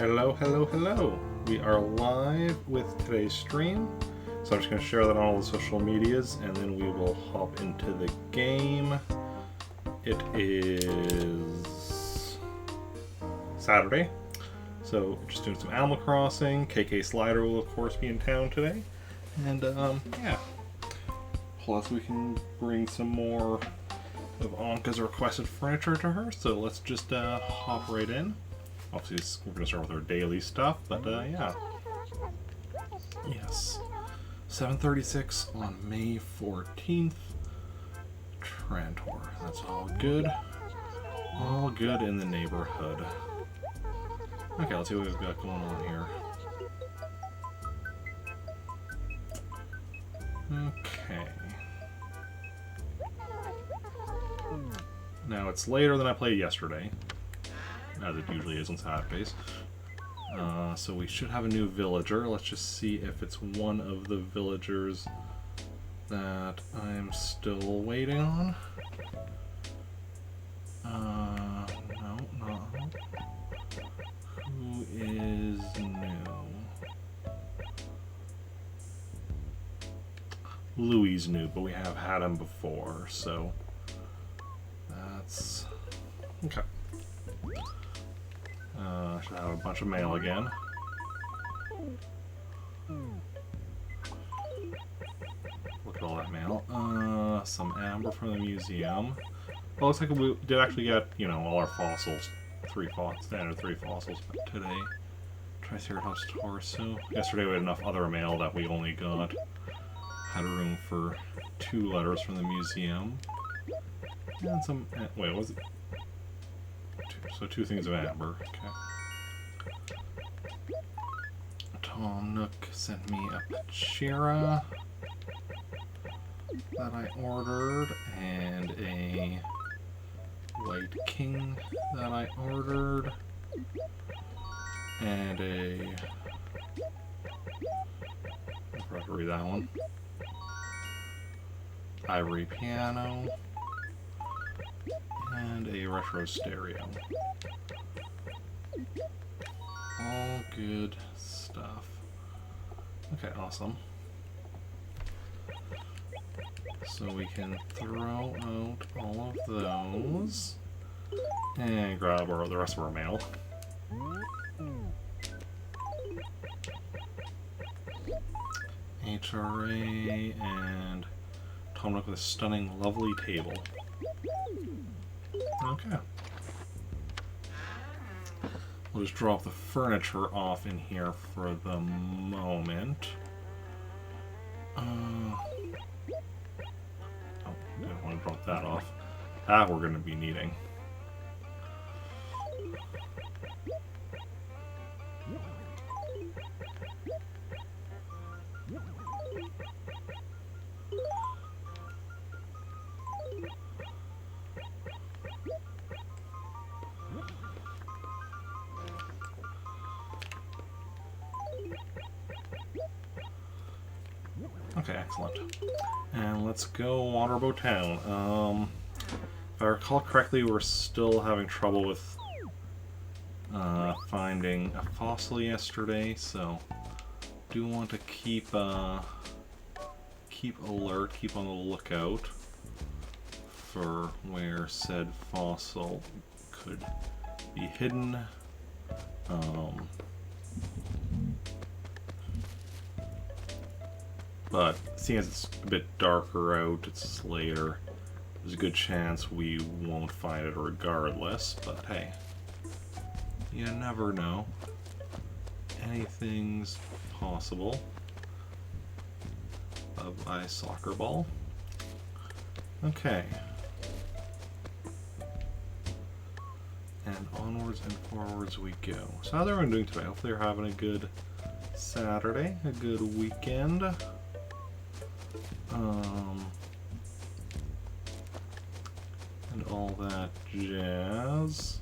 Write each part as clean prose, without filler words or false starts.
Hello, hello, hello. We are live with today's stream. So I'm just going to share that on all the social medias and then we will hop into the game. It is Saturday. So just doing some Animal Crossing. KK Slider will of course be in town today. And yeah. Plus we can bring some more of Anka's requested furniture to her. So let's just hop right in. Obviously, we're going to start with our daily stuff, but yeah. Yes. 7:36 on May 14th. Trantor. That's all good. All good in the neighborhood. Okay, let's see what we've got going on here. Okay. Now, it's later than I played yesterday, as it usually is on Saturdays. So we should have a new villager. Let's just see if it's one of the villagers that I'm still waiting on. No, not. Who is new? Louis is new, but we have had him before, so that's okay. Should have a bunch of mail again. Look at all that mail. Some amber from the museum. Well, looks like we did actually get, you know, all our fossils. Standard three fossils today. Triceratops torso. Yesterday we had enough other mail that we only got. Had room for 2 letters from the museum. And some. Wait, was it? So 2 things of amber. Okay. Tom Nook sent me a Pachira that I ordered, and a White King that I ordered, and a... I forgot to read that one. Ivory Piano, and a retro stereo. All good stuff. Okay, awesome. So we can throw out all of those and grab the rest of our mail. HRA and Tom Nook with a stunning, lovely table. Okay. We'll just drop the furniture off in here for the moment. Oh, didn't want to drop that off. That we're going to be needing. Okay, excellent. And let's go Waterbow Town. If I recall correctly, we're still having trouble with finding a fossil yesterday, so do want to keep alert, keep on the lookout for where said fossil could be hidden. But seeing as it's a bit darker out, it's later, there's a good chance we won't find it regardless, but hey, you never know. Anything's possible. Of ice soccer ball. Okay. And onwards and forwards we go. So how's everyone doing today? Hopefully you're having a good Saturday, a good weekend. And all that jazz.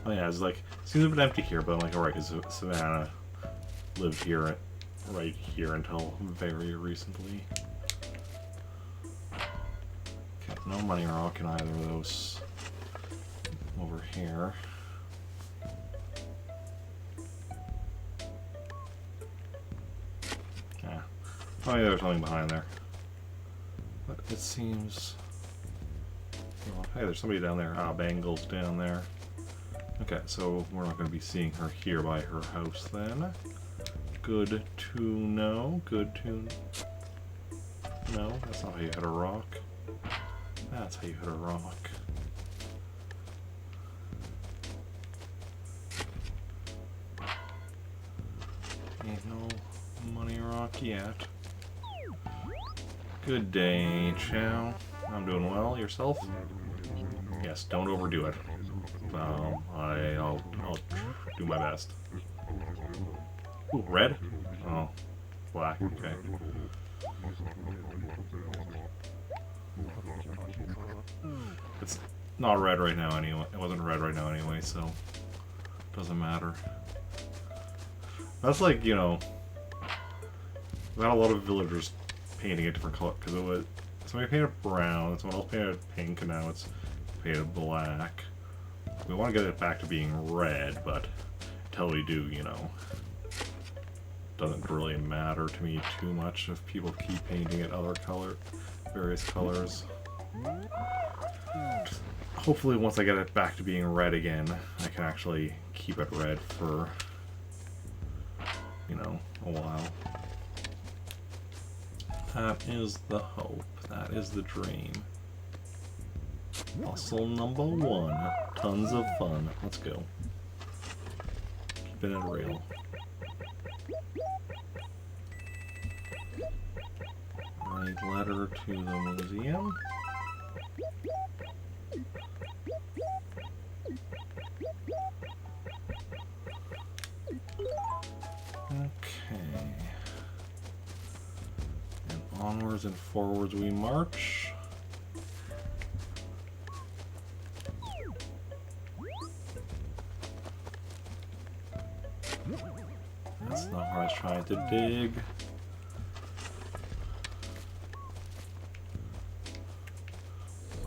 Oh yeah, it's like, seems a bit empty here, but I'm like, alright, is Savannah lived here, right here until very recently. Okay, no money rock in either of those over here. Yeah, probably there's something behind there. But it seems... Well, hey, there's somebody down there. Ah, Bangle's down there. Okay, so we're not going to be seeing her here by her house then. Good to know. Good to... No, that's not how you hit a rock. That's how you hit a rock. Ain't no money rock yet. Good day, Chow. I'm doing well. Yourself? Yes, don't overdo it. I'll do my best. Ooh, red? Oh, black. Okay. It's not red right now anyway. It wasn't red right now anyway, so doesn't matter. That's like, you know, we've had a lot of villagers painting a different color because it was somebody painted brown, someone else painted pink, and now it's painted black. We want to get it back to being red, but until we do, you know, doesn't really matter to me too much if people keep painting it other color, various colors. Hopefully once I get it back to being red again, I can actually keep it red for, you know, a while. That is the hope. That is the dream. Fossil number 1. Tons of fun. Let's go. Keeping it real. Write letter to the museum. Okay. And onwards and forwards we march. That's not where I was trying to dig.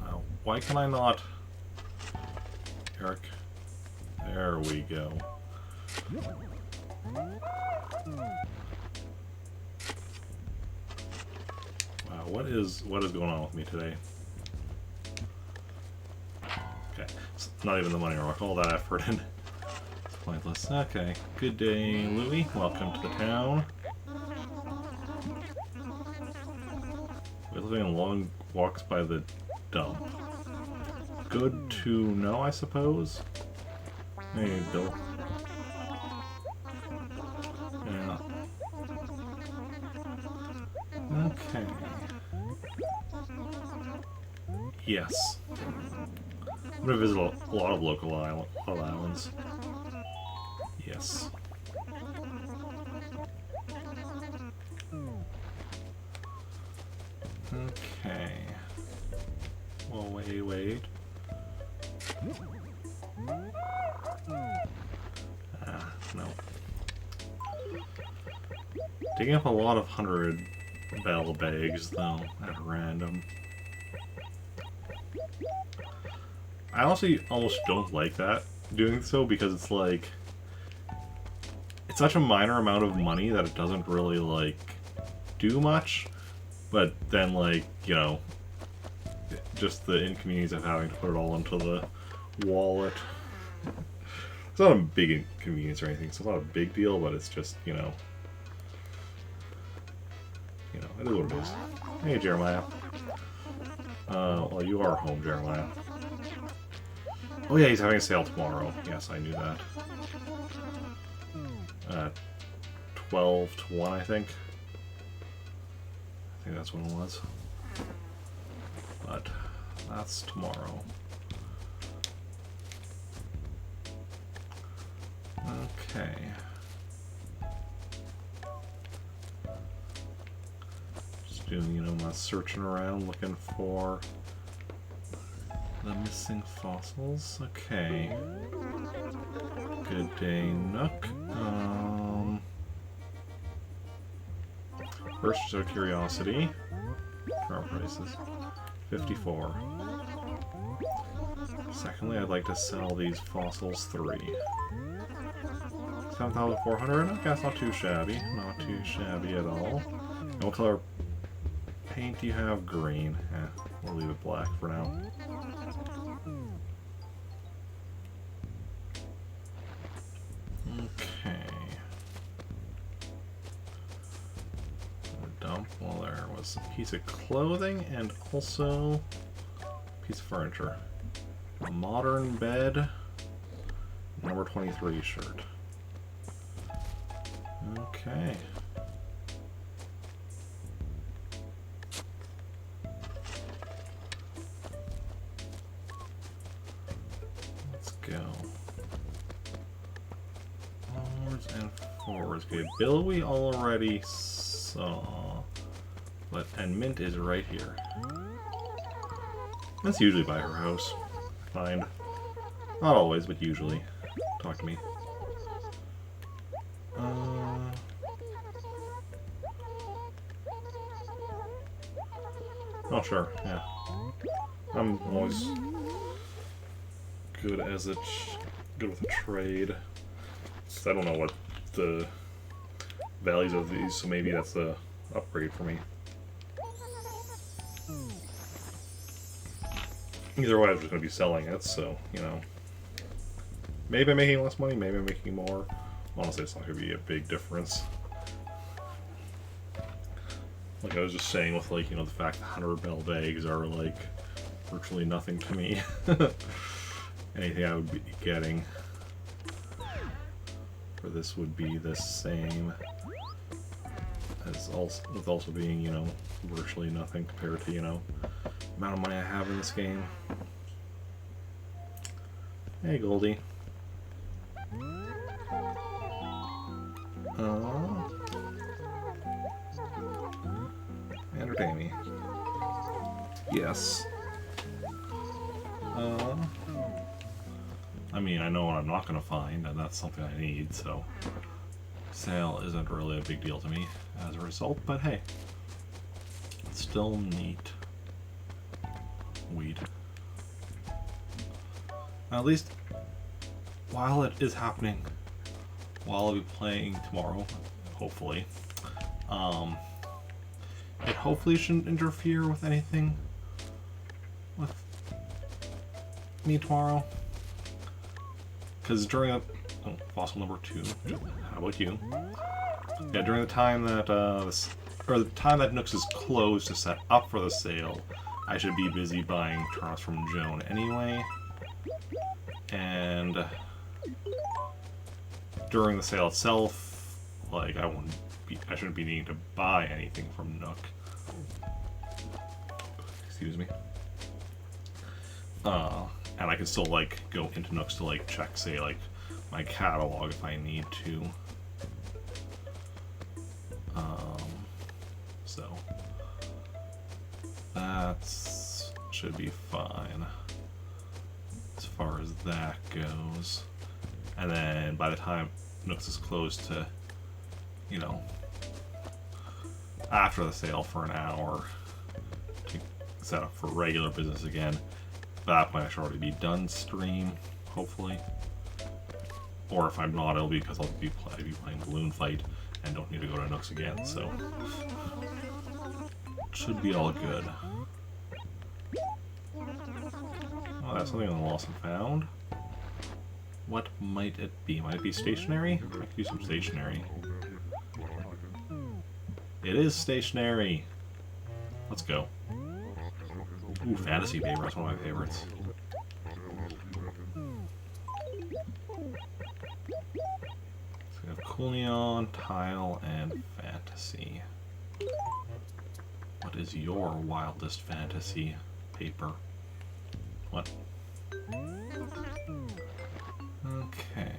Wow. Why can I not... Eric. There we go. Wow, what is going on with me today? Okay, it's not even the money rock, all that effort in. It's pointless. Okay, good day, Louis. Welcome to the town. We're living in long walks by the dump. Good to know, I suppose. Hey, Bill. Yeah. Okay. Yes. I'm gonna visit a lot of local islands. Yes. Okay. Well, wait. No. Digging up a lot of 100 bell bags, though, at random. I honestly almost don't like that, doing so, because it's like... It's such a minor amount of money that it doesn't really, like, do much, but then, like, you know, just the inconvenience of having to put it all into the wallet. It's not a big inconvenience or anything, so it's not a big deal, but it's just, you know, it is what it is. Hey, Jeremiah. Well, you are home, Jeremiah. Oh yeah, he's having a sale tomorrow. Yes, I knew that. 12 to 1, I think. I think that's when it was. But that's tomorrow. Okay. Just doing, my searching around looking for the missing fossils. Okay. Good day, Nook. First, just out of curiosity, current prices, 54. Secondly, I'd like to sell these fossils 3. 7,400. Okay, that's not too shabby. Not too shabby at all. And what color paint do you have? Green. Yeah, we'll leave it black for now. Okay. Dump. Well, there was a piece of clothing and also a piece of furniture. A modern bed. Number 23 shirt. Okay. Let's go. Onwards and forwards. Okay, Bill we already saw. And Mint is right here. That's usually by her house. I find. Not always, but usually. Talk to me. Oh, sure, yeah. I'm always good good with a trade. I don't know what the values of these, so maybe that's the upgrade for me. Either way, I'm just going to be selling it, so, you know. Maybe I'm making less money, maybe I'm making more. Honestly, it's not going to be a big difference. Like I was just saying with, like, you know, the fact that 100 belled eggs are, like, virtually nothing to me. Anything I would be getting for this would be the same as also being, you know, virtually nothing compared to, you know, the amount of money I have in this game. Hey, Goldie. Entertain me. Yes. I mean, I know what I'm not going to find, and that's something I need, so sale isn't really a big deal to me as a result, but hey, it's still neat. Weed. At least, while it is happening, while I'll be playing tomorrow, hopefully, it hopefully shouldn't interfere with anything with me tomorrow. Because during fossil number 2, how about you? Yeah, during the time that the time that Nooks is closed to set up for the sale, I should be busy buying turnips from Joan anyway. And during the sale itself, like I shouldn't be needing to buy anything from Nook. Excuse me. And I can still, like, go into Nooks to, like, check, say, like, my catalog if I need to. So that should be fine as far as that goes. And then by the time Nooks is closed to, you know, after the sale for an hour to set up for regular business again, at that point I should already be done stream, hopefully. Or if I'm not, it'll be because I'll be playing Balloon Fight and don't need to go to Nooks again, so should be all good. Oh, that's something on the Lost and Found. What might it be? Might it be stationary? I could use some stationary. It is stationary! Let's go. Ooh, fantasy paper, that's one of my favorites. So we have Cool Neon, Tile, and Fantasy. What is your wildest fantasy paper? What? Okay.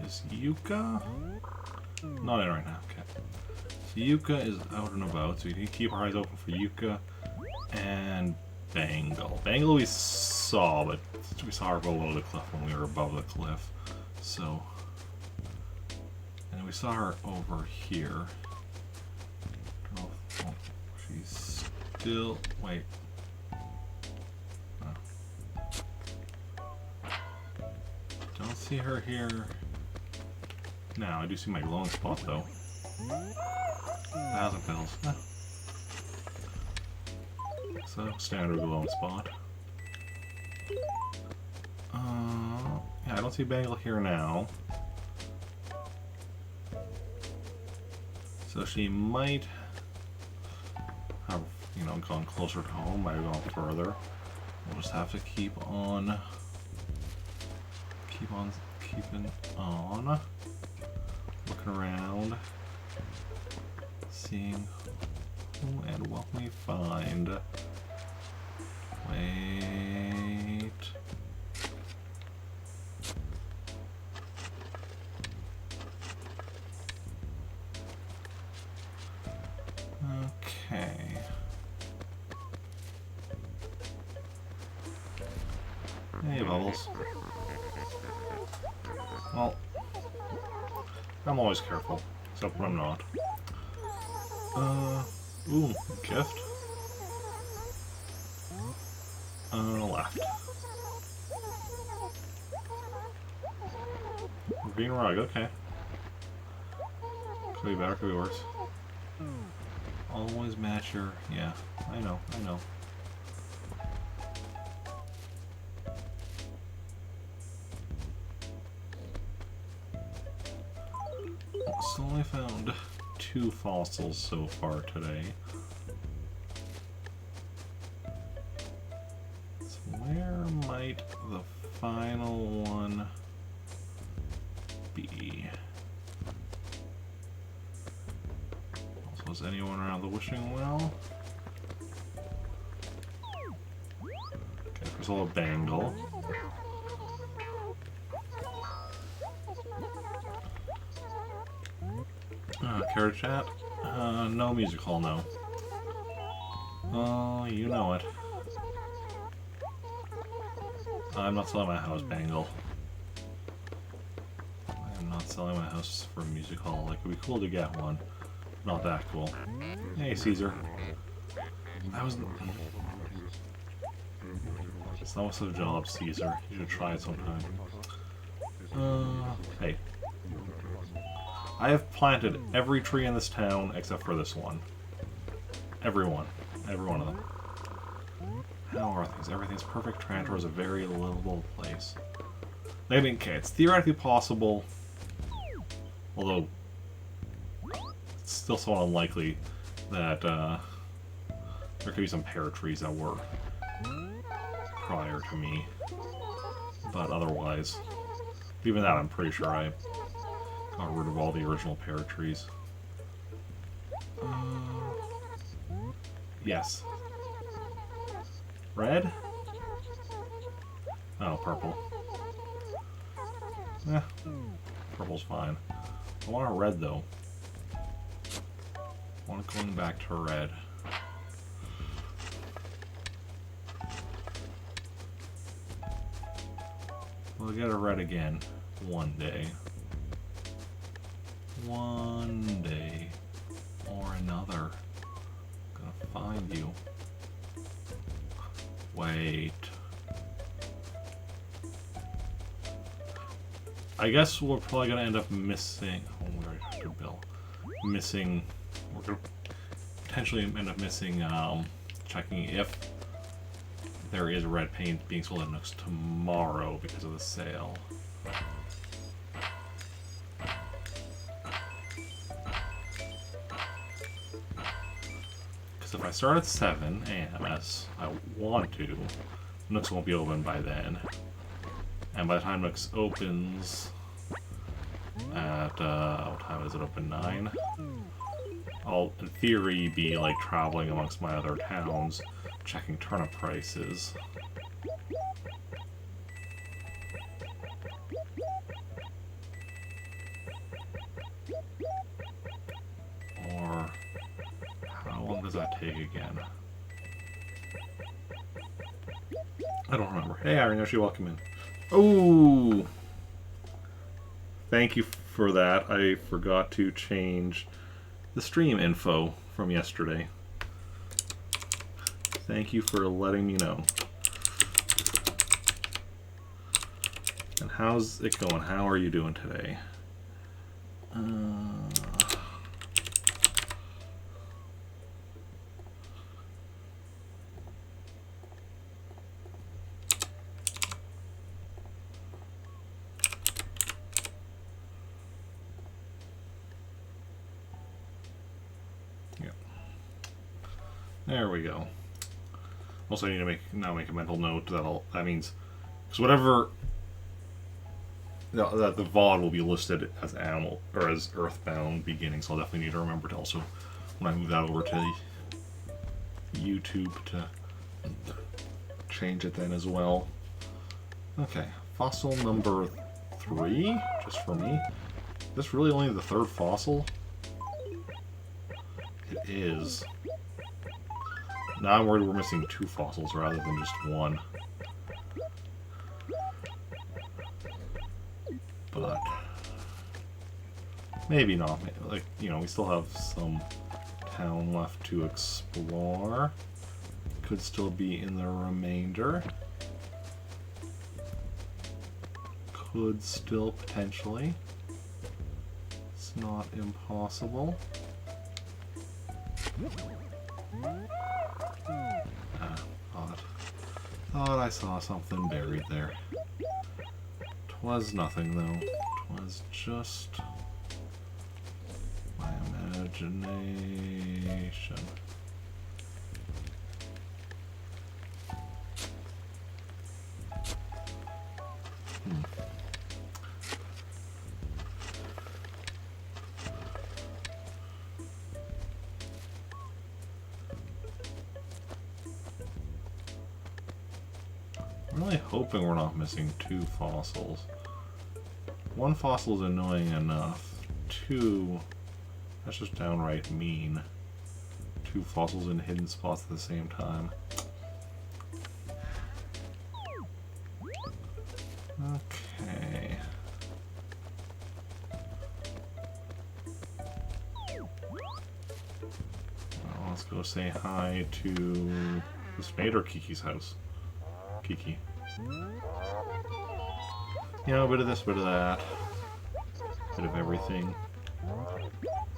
Is Yuka? Not in right now, okay. So Yuka is out and about, so you need to keep our eyes open for Yuka and Bangle. Bangle we saw, but we saw her below the cliff when we were above the cliff. So, and we saw her over here. Oh, she's still, wait. Oh. Don't see her here. Now, I do see my glowing spot though. 1,000 bells. So, standard glowing spot. Yeah, I don't see Bangle here now. So she might have, you know, gone closer to home, might have gone further. We'll just have to keep on keeping on. Looking around. Seeing who and what we find. Wait. Okay. Hey, Bubbles. Well, I'm always careful, except when I'm not. Ooh, gift. Left. Green rug, okay. Could be better, could be worse. Always match your... yeah, I know. So I found 2 fossils so far today. So where might the final one be? Also, is anyone around the wishing well? Okay, there's a little Bangle. Carrot chat? No music hall, no. Oh, you know it. I'm not selling my house, Bangle. I am not selling my house for a music hall. Like, it'd be cool to get one. Not that cool. Hey, Caesar. That was... It's not much of a job, Caesar. You should try it sometime. Hey. I have planted every tree in this town except for this one. Every one. Every one of them. How are things? Everything's perfect. Trantor is a very livable place. I mean, okay, it's theoretically possible, although it's still so unlikely that there could be some pear trees that were prior to me. But otherwise, even that I'm pretty sure I got rid of all the original pear trees. Yes. Red? Oh, purple. Purple's fine. I want a red, though. I want it going back to red. We'll get a red again one day. One day or another. I'm gonna find you. Wait. I guess we're probably gonna end up missing. Oh, we already have to bill. Missing. We're gonna potentially end up missing. Checking if there is red paint being sold at Nooks tomorrow because of the sale. Because if I start at 7 a.m. as I want to, Nooks won't be open by then. And by the time Nooks opens at, what time is it open? 9? I'll, in theory, be, like, traveling amongst my other towns, checking turnip prices. Or, how long does that take again? I don't remember. Hey, Irene, you're welcome in. Oh! Thank you for that. I forgot to change the stream info from yesterday. Thank you for letting me know. And how's it going? How are you doing today? There we go. Also, I need to make a mental note that means, because whatever that the VOD will be listed as animal or as Earthbound beginning, so I'll definitely need to remember to also, when I move that over to YouTube, to change it then as well. Okay, fossil number 3, just for me. Is this really only the 3rd fossil? It is. Now I'm worried we're missing 2 fossils rather than just 1. But maybe not. Like, you know, we still have some town left to explore. Could still be in the remainder. Could still potentially. It's not impossible. Thought I saw something buried there. 'Twas nothing though. 'Twas just my imagination. I'm really hoping we're not missing 2 fossils. 1 fossil is annoying enough. 2, that's just downright mean. 2 fossils in hidden spots at the same time. Okay. Well, let's go say hi to this maid or Kiki's house. Kiki. You know, a bit of this, bit of that. Bit of everything.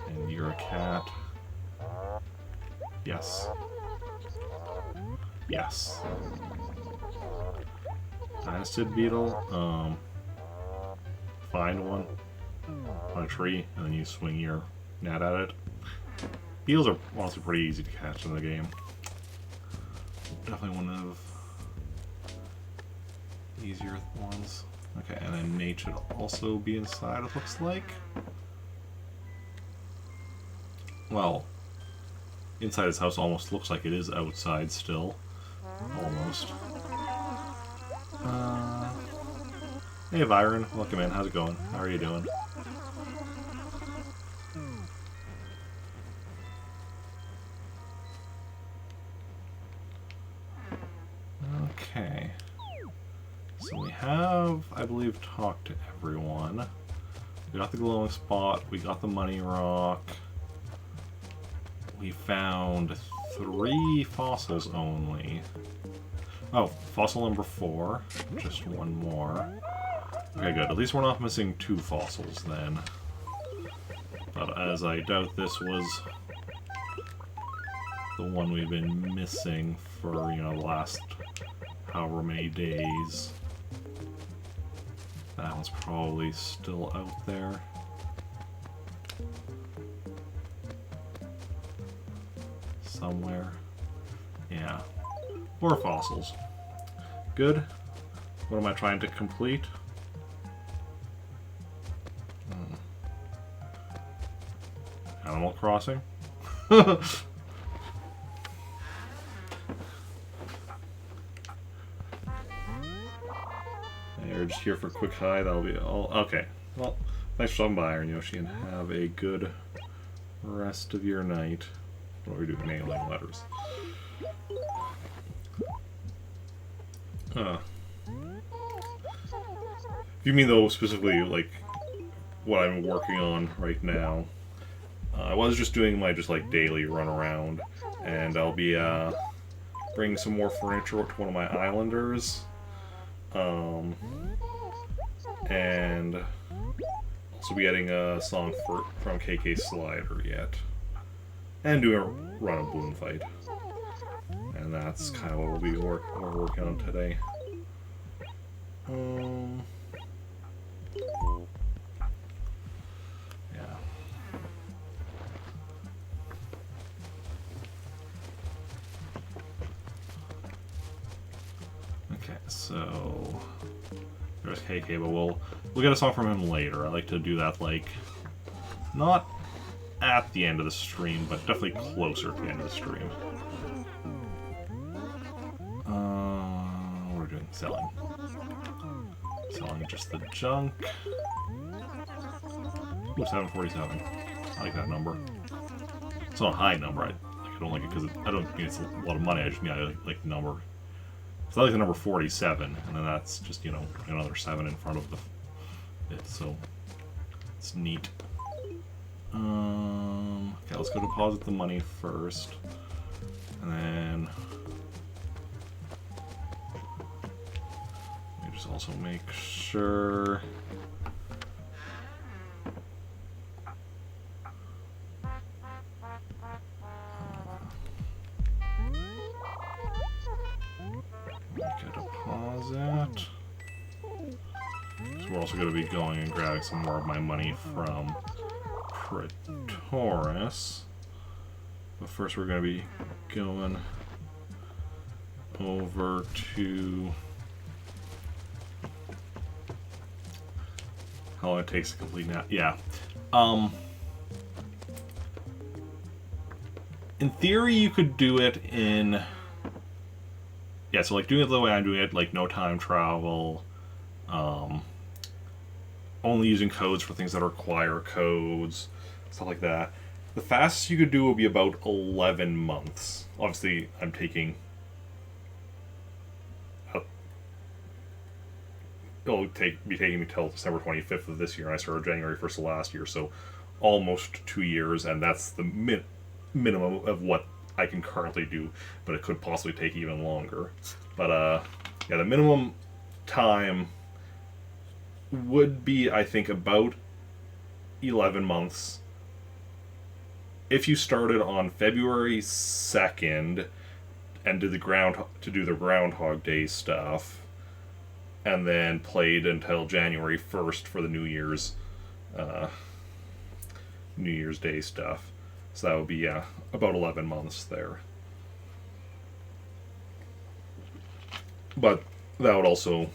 And you're a cat. Yes. Yes. Dynastid beetle. Find one on a tree, and then you swing your net at it. Beetles are honestly pretty easy to catch in the game. Definitely one of easier ones. Okay, and then Nate should also be inside, it looks like. Well, inside his house almost looks like it is outside still. Almost. Hey Byron, welcome in. How's it going? How are you doing? Okay. So we have, I believe, talked to everyone. We got the glowing spot, we got the money rock. We found 3 fossils only. Oh, fossil number 4. Just 1 more. Okay, good. At least we're not missing 2 fossils then. But as I doubt this was the one we've been missing for, you know, the last however many days. That one's probably still out there. Somewhere. Yeah. More fossils. Good. What am I trying to complete? Animal Crossing? You're just here for a quick hi, that'll be all. Okay. Well, thanks for stopping by, Iron Yoshi, and have a good rest of your night. What are we doing? Mailing letters. You mean, though, specifically, like, what I'm working on right now? I was just doing my, daily run around, and I'll be, bringing some more furniture to one of my islanders. And also be getting a song from KK Slider yet. And doing a run of Balloon Fight. And that's kind of what we're working on today. Yeah. Okay, so there's KK, but we'll get a song from him later. I like to do that, like, not at the end of the stream, but definitely closer to the end of the stream. What are we doing? Selling. Selling just the junk. Ooh, 747. I like that number. It's not a high number. I don't like it because I don't mean it's a lot of money. I just mean I like the number. So I like the number 47, and then that's just, you know, another 7 in front of it, so it's neat. Okay, let's go deposit the money first, and then let me just also make sure. Deposit. So we're also going to be going and grabbing some more of my money from Pretoris. But first we're going to be going over to... How long it takes to complete now? Yeah. In theory, you could do it in... Yeah, so like doing it the way I'm doing it, like no time travel, only using codes for things that require codes, stuff like that. The fastest you could do would be about 11 months. Obviously, I'm taking... It'll be taking me till December 25th of this year, and I started January 1st of last year, so almost 2 years, and that's the minimum of what I can currently do, but it could possibly take even longer. But, yeah, the minimum time would be, I think, about 11 months. If you started on February 2nd and did the Groundhog Day stuff, and then played until January 1st for the New Year's Day stuff. So that would be, yeah, about 11 months there. But that would also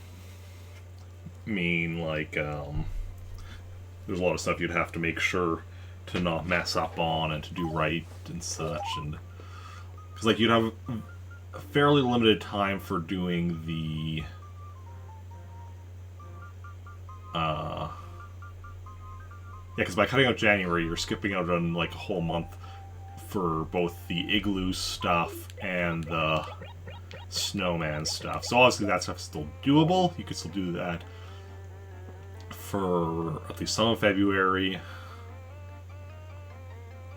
mean, like, there's a lot of stuff you'd have to make sure to not mess up on and to do right and such. And because, like, you'd have a fairly limited time for doing the... Yeah, because by cutting out January, you're skipping out on, like, a whole month for both the Igloo stuff and the Snowman stuff. So obviously that stuff's still doable. You could still do that for at least some of February.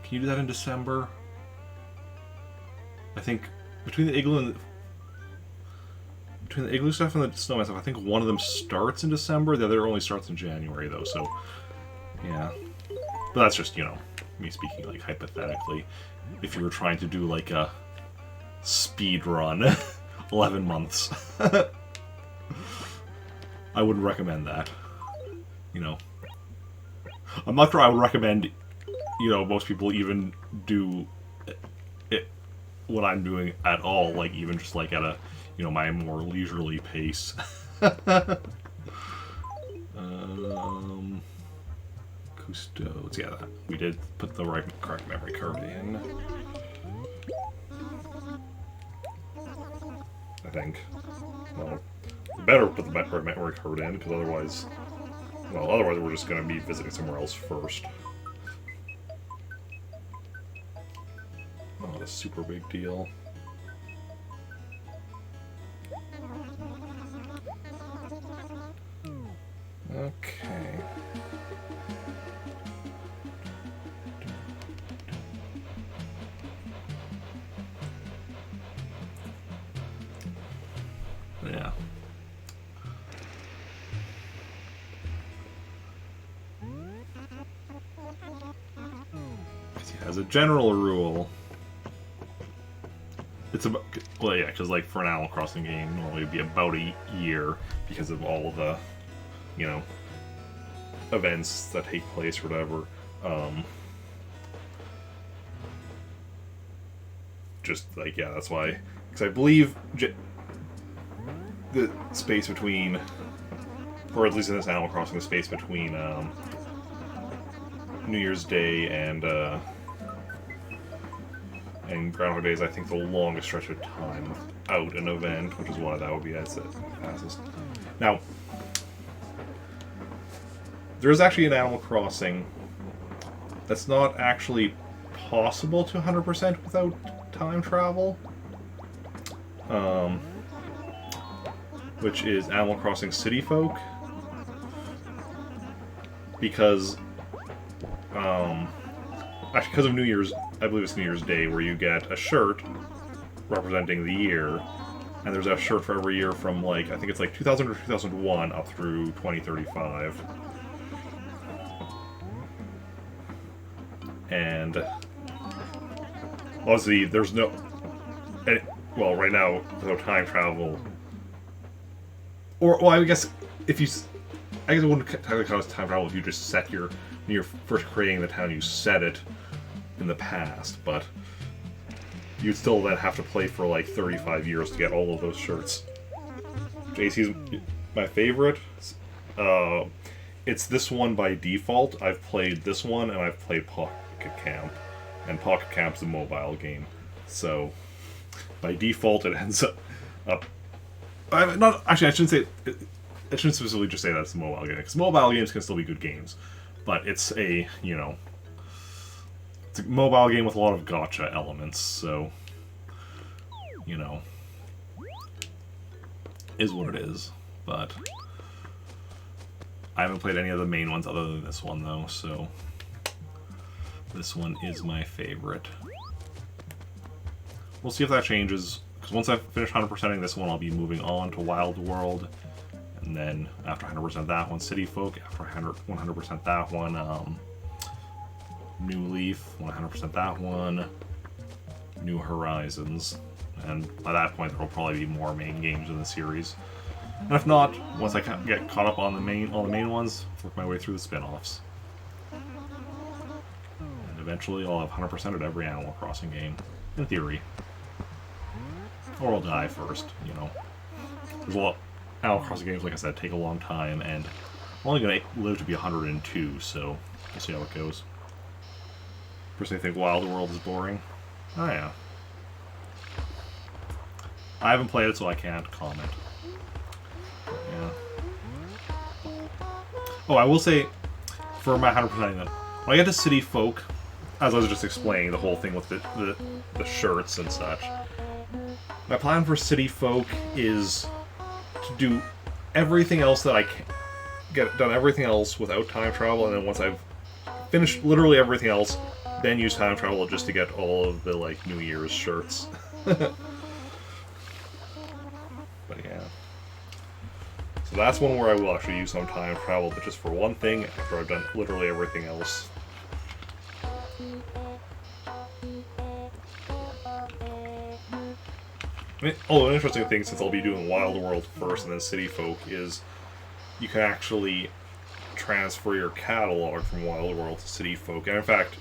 Can you do that in December? I think between the Igloo stuff and the Snowman stuff, I think one of them starts in December, the other only starts in January, though, so... Yeah. But that's just, you know, me speaking, like, hypothetically. If you were trying to do, like, a speed run, 11 months. I wouldn't recommend that. You know. I'm not sure I would recommend, you know, most people even do it what I'm doing at all, like even just like at a, you know, my more leisurely pace. Custodes, yeah, we did put the correct memory card in. I think. Well, better put the correct memory card in, because otherwise, well, otherwise we're just going to be visiting somewhere else first. Not a super big deal. Okay. Yeah. As a general rule, it's about, well, yeah, because like for an Animal Crossing game, normally it'd be about a year because of all the, you know, events that take place or whatever. Just like, yeah, that's why, because I believe the space between, or at least in this Animal Crossing, the space between New Year's Day and Groundhog Day is, I think, the longest stretch of time without an event, which is why that would be as it passes. Now, there is actually an Animal Crossing that's not actually possible to 100% without time travel, which is Animal Crossing City Folk, because actually, because of New Year's, I believe it's New Year's Day, where you get a shirt representing the year, and there's a shirt for every year from, like, I think it's like 2000 or 2001 up through 2035. And obviously, there's no, well, right now, there's no time travel. Or, well, I guess if you, I guess it wouldn't technically count as time travel if you just set your, when you're first creating the town, you set it in the past, but you'd still then have to play for like 35 years to get all of those shirts. JC's my favorite. It's this one by default. I've played this one, and I've played Pocket Camp, and Pocket Camp's a mobile game, so by default it ends up. Not actually. I shouldn't say. I shouldn't specifically just say that's a mobile game, because mobile games can still be good games, but it's a, you know, it's a mobile game with a lot of gacha elements, so, you know, is what it is. But I haven't played any of the main ones other than this one, though, so this one is my favorite. We'll see if that changes, because once I finish 100%ing this one, I'll be moving on to Wild World, and then after 100% that one, City Folk, after 100% that one, New Leaf, 100% that one, New Horizons, and by that point there will probably be more main games in the series. And if not, once I get caught up on all the main ones, work my way through the spin-offs. And eventually I'll have 100% of every Animal Crossing game, in theory. Or I'll die first, you know. There's a lot. Animal Crossing games, like I said, take a long time, and I'm only going to live to be 102, so we'll see how it goes. Personally, think Wild World is boring. Oh yeah. I haven't played it, so I can't comment. But, yeah. Oh, I will say, for my 100%ing that, when I get to City Folk, as I was just explaining, the whole thing with the shirts and such, my plan for City Folk is to do everything else that I can, get done everything else without time travel, and then once I've finished literally everything else, then use time travel just to get all of the, like, New Year's shirts. But yeah. So that's one where I will actually use some time travel, but just for one thing, after I've done literally everything else. Oh, an interesting thing, since I'll be doing Wild World first and then City Folk, is you can actually transfer your catalog from Wild World to City Folk. And in fact,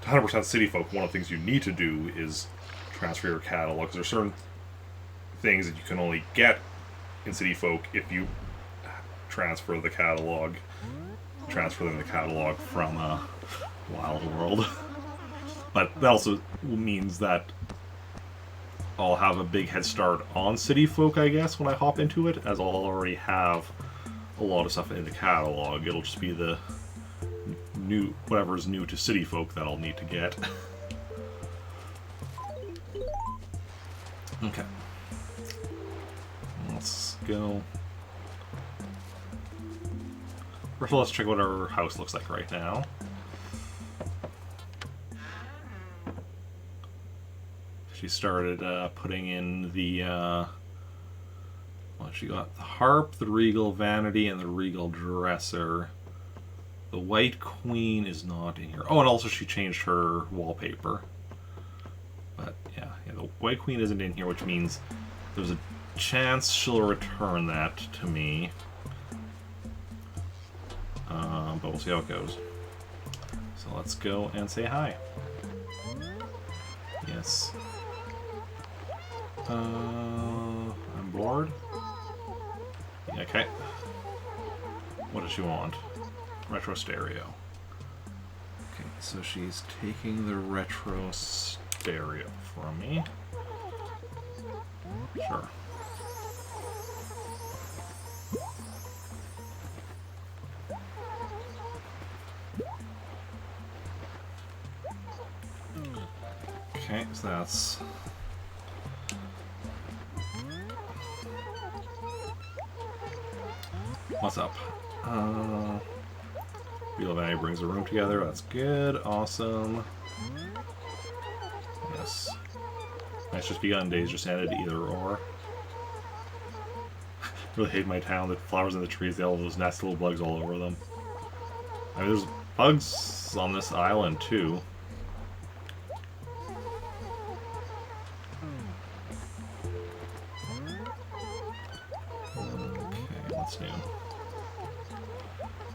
100% City Folk, one of the things you need to do is transfer your catalog. 'Cause there's certain things that you can only get in City Folk if you transfer the catalog. Transfer them the catalog from Wild World. But that also means that I'll have a big head start on City Folk, I guess, when I hop into it, as I'll already have a lot of stuff in the catalog. It'll just be the new, whatever's new to City Folk that I'll need to get. Okay. Let's go. First of all, let's check what our house looks like right now. She started putting in the, well, she got the harp, the regal vanity, and the regal dresser. The White Queen is not in here. Oh, and also she changed her wallpaper. But yeah, the White Queen isn't in here, which means there's a chance she'll return that to me. But we'll see how it goes. So let's go and say hi. Yes. I'm bored. Yeah, okay. What does she want? Retro stereo. Okay, so she's taking the retro stereo from me. Sure. Okay, so that's... What's up? Real Vanity brings the room together. That's good. Awesome. Yes. Nice just begun. Days just ended. Either or. Really hate my town. The flowers in the trees. They all have those nasty little bugs all over them. I mean, there's bugs on this island too. Okay, what's new?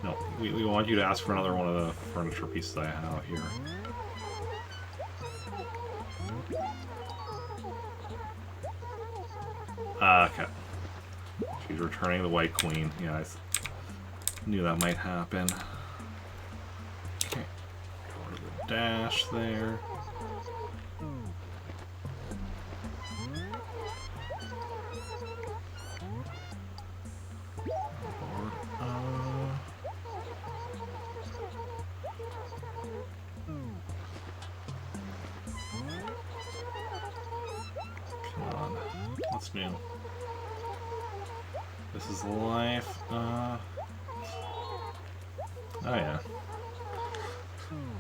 No, we want you to ask for another one of the furniture pieces I have here. Okay. She's returning the White Queen. Yeah, I knew that might happen. Okay. Go to the dash there. What's new? This is life. Oh yeah.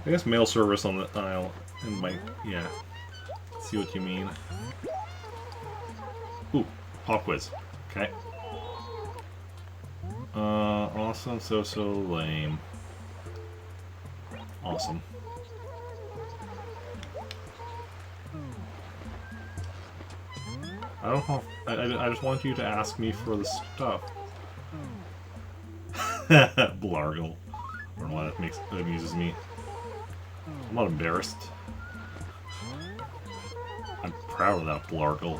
I guess mail service on the aisle and my yeah. See what you mean. Ooh, pop quiz. Okay. Awesome, so lame. Awesome. I don't know. I just want you to ask me for the stuff. Blargle. I don't know why that amuses me. I'm not embarrassed. I'm proud of that Blargle.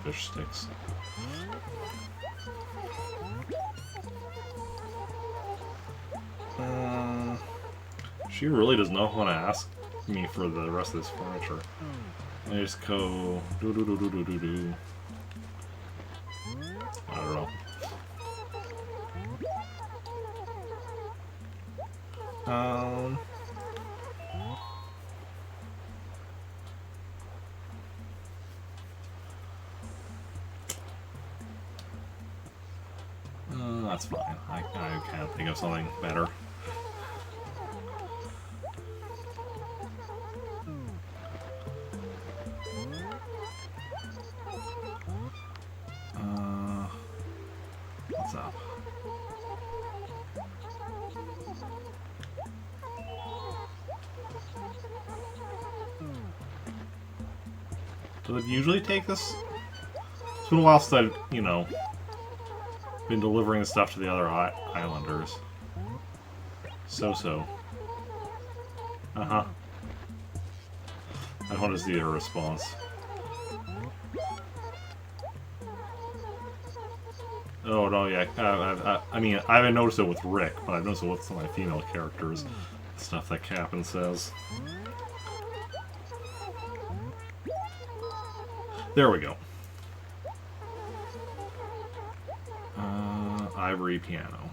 Fish sticks. She really does not want to ask me for the rest of this furniture. I just go do. I don't know. That's fine. I can't think of something better. What's up? Does it usually take this? It's been a while since I've, you know, been delivering the stuff to the other islanders. So-so. Uh-huh. I want to see her response. Oh, no, yeah. I mean, I haven't noticed it with Rick, but I've noticed it with some of my female characters. Stuff that Captain says. There we go. Ivory piano.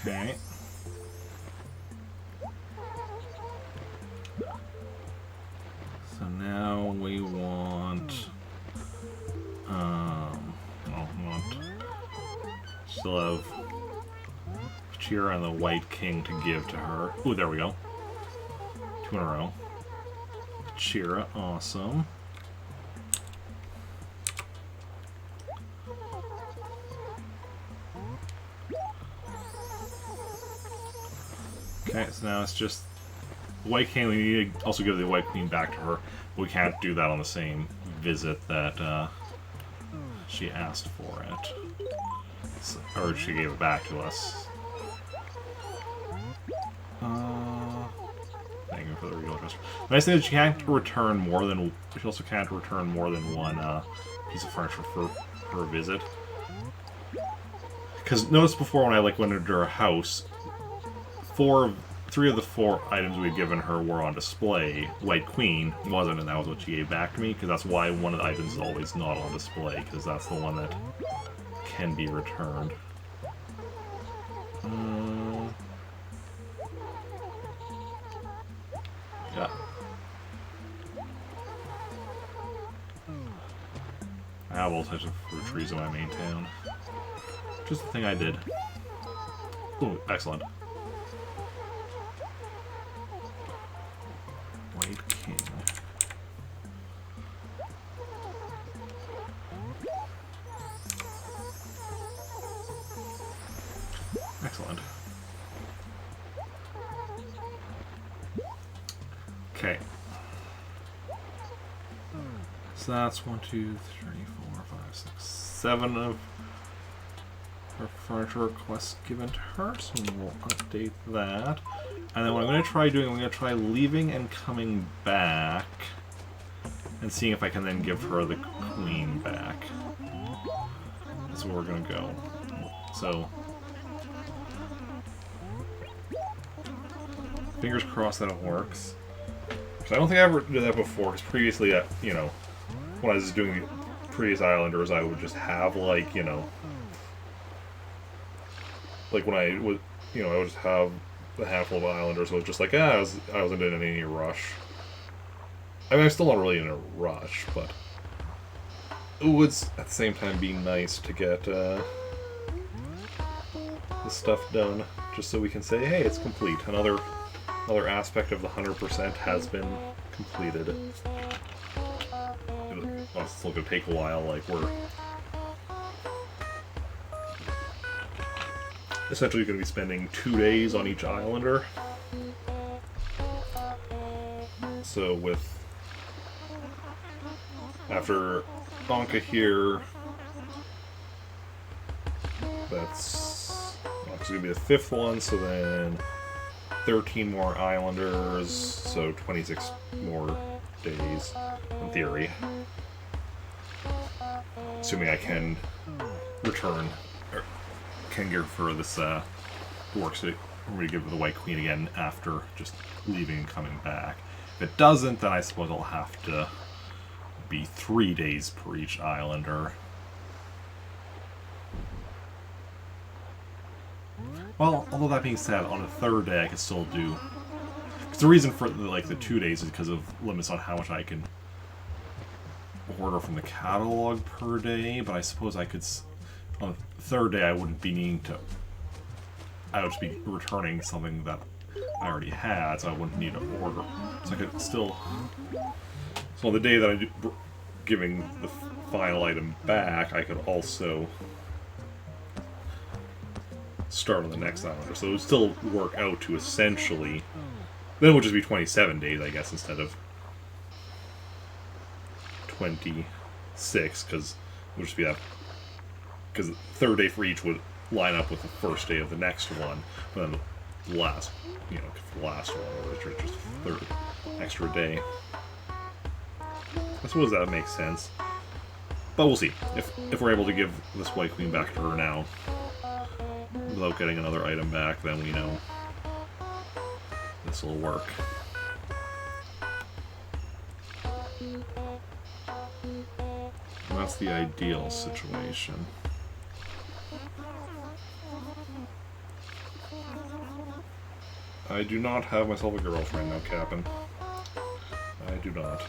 Okay. So now we want, still have Cheer and the White King to give to her. Ooh, there we go. 2 in a row. Cheer, awesome. Okay, so now it's just White King. We need to also give the White Queen back to her. We can't do that on the same visit that she asked for it. So, or she gave it back to us. Thank you for the regal gesture. The nice thing is she can't return more than. She also can't return more than one piece of furniture for a visit. Because notice before when I went into her house, 3 of the 4 items we had given her were on display. White Queen wasn't, and that was what she gave back to me, because that's why one of the items is always not on display, because that's the one that can be returned. Yeah. I have all types of fruit trees in my main town. Just the thing I did. Ooh, excellent. White King. Excellent. Okay. So that's 1, 2, 3, 4, 5, 6, 7 of her furniture requests given to her, so we'll update that. And then what I'm going to try doing, I'm going to try leaving and coming back and seeing if I can then give her the queen back. That's where we're going to go. So, fingers crossed that it works. Because I don't think I ever did that before, because previously, you know, when I was doing the previous Islanders, I would just have, you know, when I would, you know, I would just have a handful of Islanders, so it was just I wasn't in any rush. I mean, I'm still not really in a rush, but it would, at the same time, be nice to get the stuff done, just so we can say, hey, it's complete. Another aspect of the 100% has been completed. It's still going to take a while, we're essentially going to be spending 2 days on each Islander. So after Anka here, it's going to be the 5th one, so then 13 more Islanders, so 26 more days, in theory. Assuming I can return, or can give her this work, so we're going to give her the White Queen again after just leaving and coming back. If it doesn't, then I suppose I'll have to be 3 days per each Islander. Well, although that being said, on the 3rd day I can still do... Because the reason for the 2 days is because of limits on how much I can order from the catalog per day, but I suppose I could... On the 3rd day I wouldn't be needing to... I would just be returning something that I already had, so I wouldn't need to order. So I could still... So on the day that I'm giving the final item back, I could also start on the next Islander. So it would still work out to essentially... Then it would just be 27 days, I guess, instead of 26, because it would just be that. Because the third day for each would line up with the first day of the next one, but then the last, you know, the last one, which is just the third extra day. I suppose that makes sense. But we'll see. If we're able to give this White Queen back to her now, without getting another item back, then we know this will work. And that's the ideal situation. I do not have myself a girlfriend now, Captain. I do not.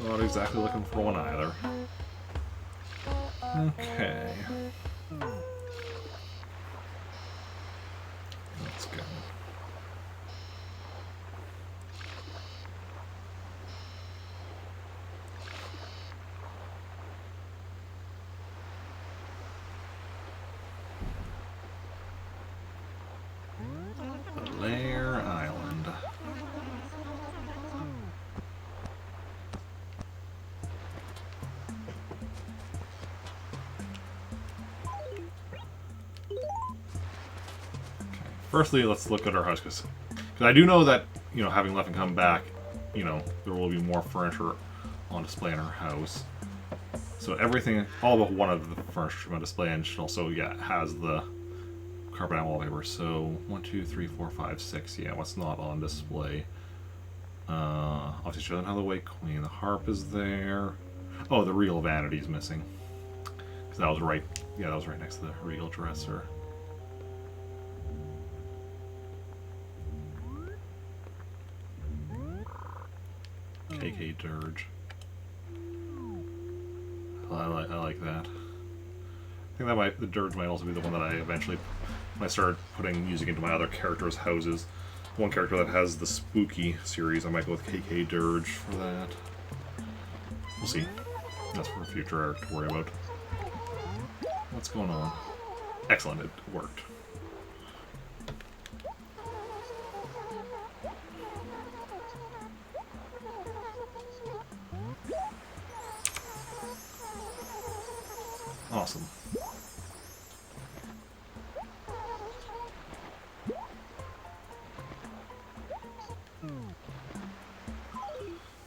Not exactly looking for one either. Okay. Let's go. Lair Island. Firstly, let's look at our house, because I do know that, you know, having left and come back, you know, there will be more furniture on display in our house. So everything, all but one of the furniture on display, and also, yeah, has the carpet and wallpaper. So 1, 2, 3, 4, 5, 6. Yeah, what's not on display? Obviously, show them how the White Queen. The harp is there. Oh, the regal vanity is missing, because that was right. Yeah, that was right next to the regal dresser. KK Dirge. I like that. I think that the Dirge might also be the one that I eventually, when I started putting music into my other characters' houses. One character that has the Spooky series, I might go with KK Dirge for that. We'll see. That's for a future arc to worry about. What's going on? Excellent, it worked. Awesome.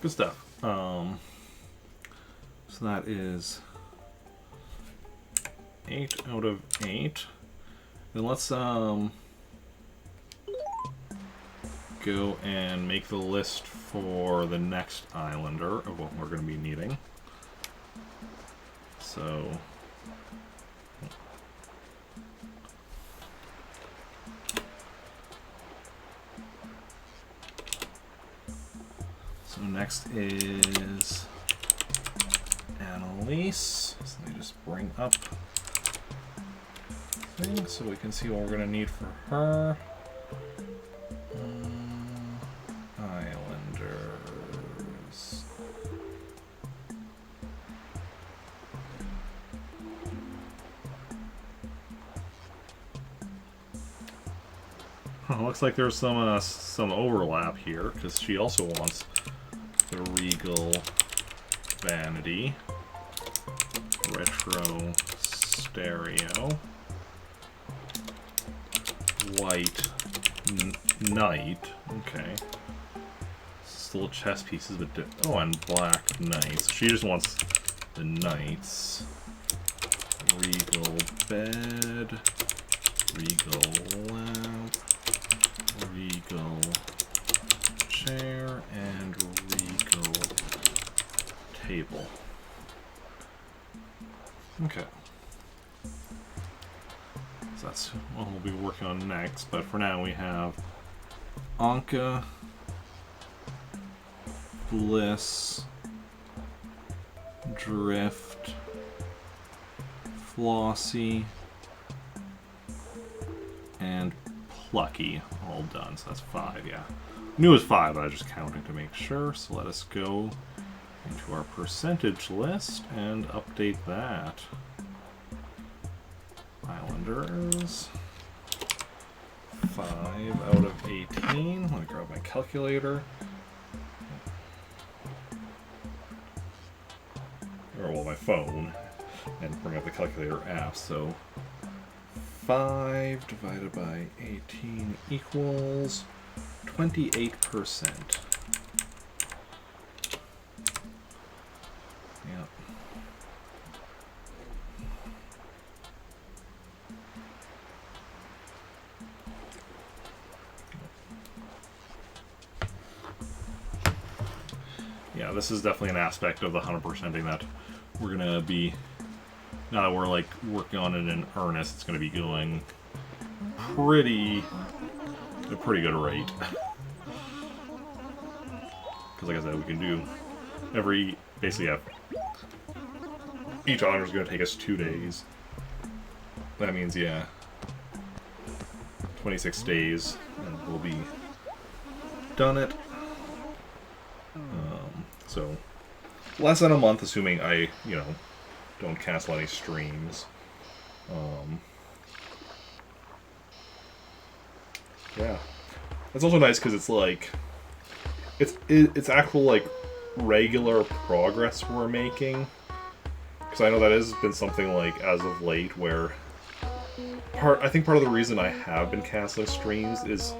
Good stuff. So that is 8 out of 8. Then let's go and make the list for the next Islander of what we're going to be needing. So next is Annalise. So let me just bring up things so we can see what we're going to need for her. Islanders. Looks like there's some overlap here, because she also wants the regal vanity, retro stereo, white knight. Okay, still chess pieces, but oh, and black knights. She just wants the knights. Regal bed, regal lamp, regal chair, and regal table. Okay. So that's what we'll be working on next, but for now we have Anka, Bliss, Drift, Flossie, and Plucky all done. So that's 5, yeah. Knew it was 5, but I was just counting to make sure. So let us go into our percentage list and update that. Islanders. 5 out of 18. 15. Let me grab my calculator. Or, well, my phone. And bring up the calculator app. So, 5 divided by 18 equals 28%. Yep. Yeah, this is definitely an aspect of the 100%ing that we're gonna be, now that we're like working on it in earnest, it's gonna be going at a pretty good rate. Because like I said, we can do basically each honor is gonna take us 2 days. That means, yeah, 26 days, and we'll be done it. So, less than a month, assuming I, don't cancel any streams. Yeah. It's also nice because it's like, it's actual, like, regular progress we're making. Because I know that has been something, like, as of late, where I think part of the reason I have been canceling streams is,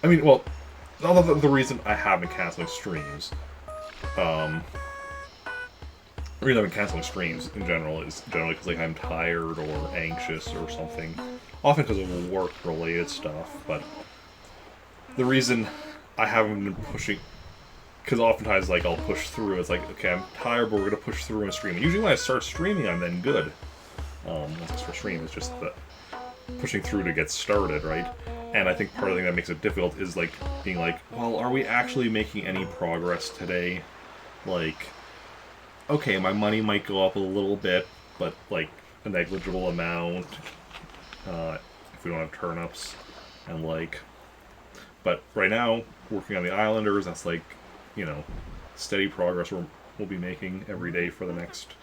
not the reason I have been canceling streams. The reason I've been canceling streams in general is generally because like I'm tired or anxious or something, often because of work-related stuff. But the reason I haven't been pushing, because oftentimes like I'll push through. It's like, okay, I'm tired, but we're gonna push through and stream. Usually when I start streaming, I'm then good. Once I start streaming, it's just the pushing through to get started, right? And I think part of the thing that makes it difficult is like being like, well, are we actually making any progress today? Like, okay, my money might go up a little bit, but like a negligible amount if we don't have turnips. And like, but right now, working on the Islanders, that's like, steady progress we'll be making every day for the next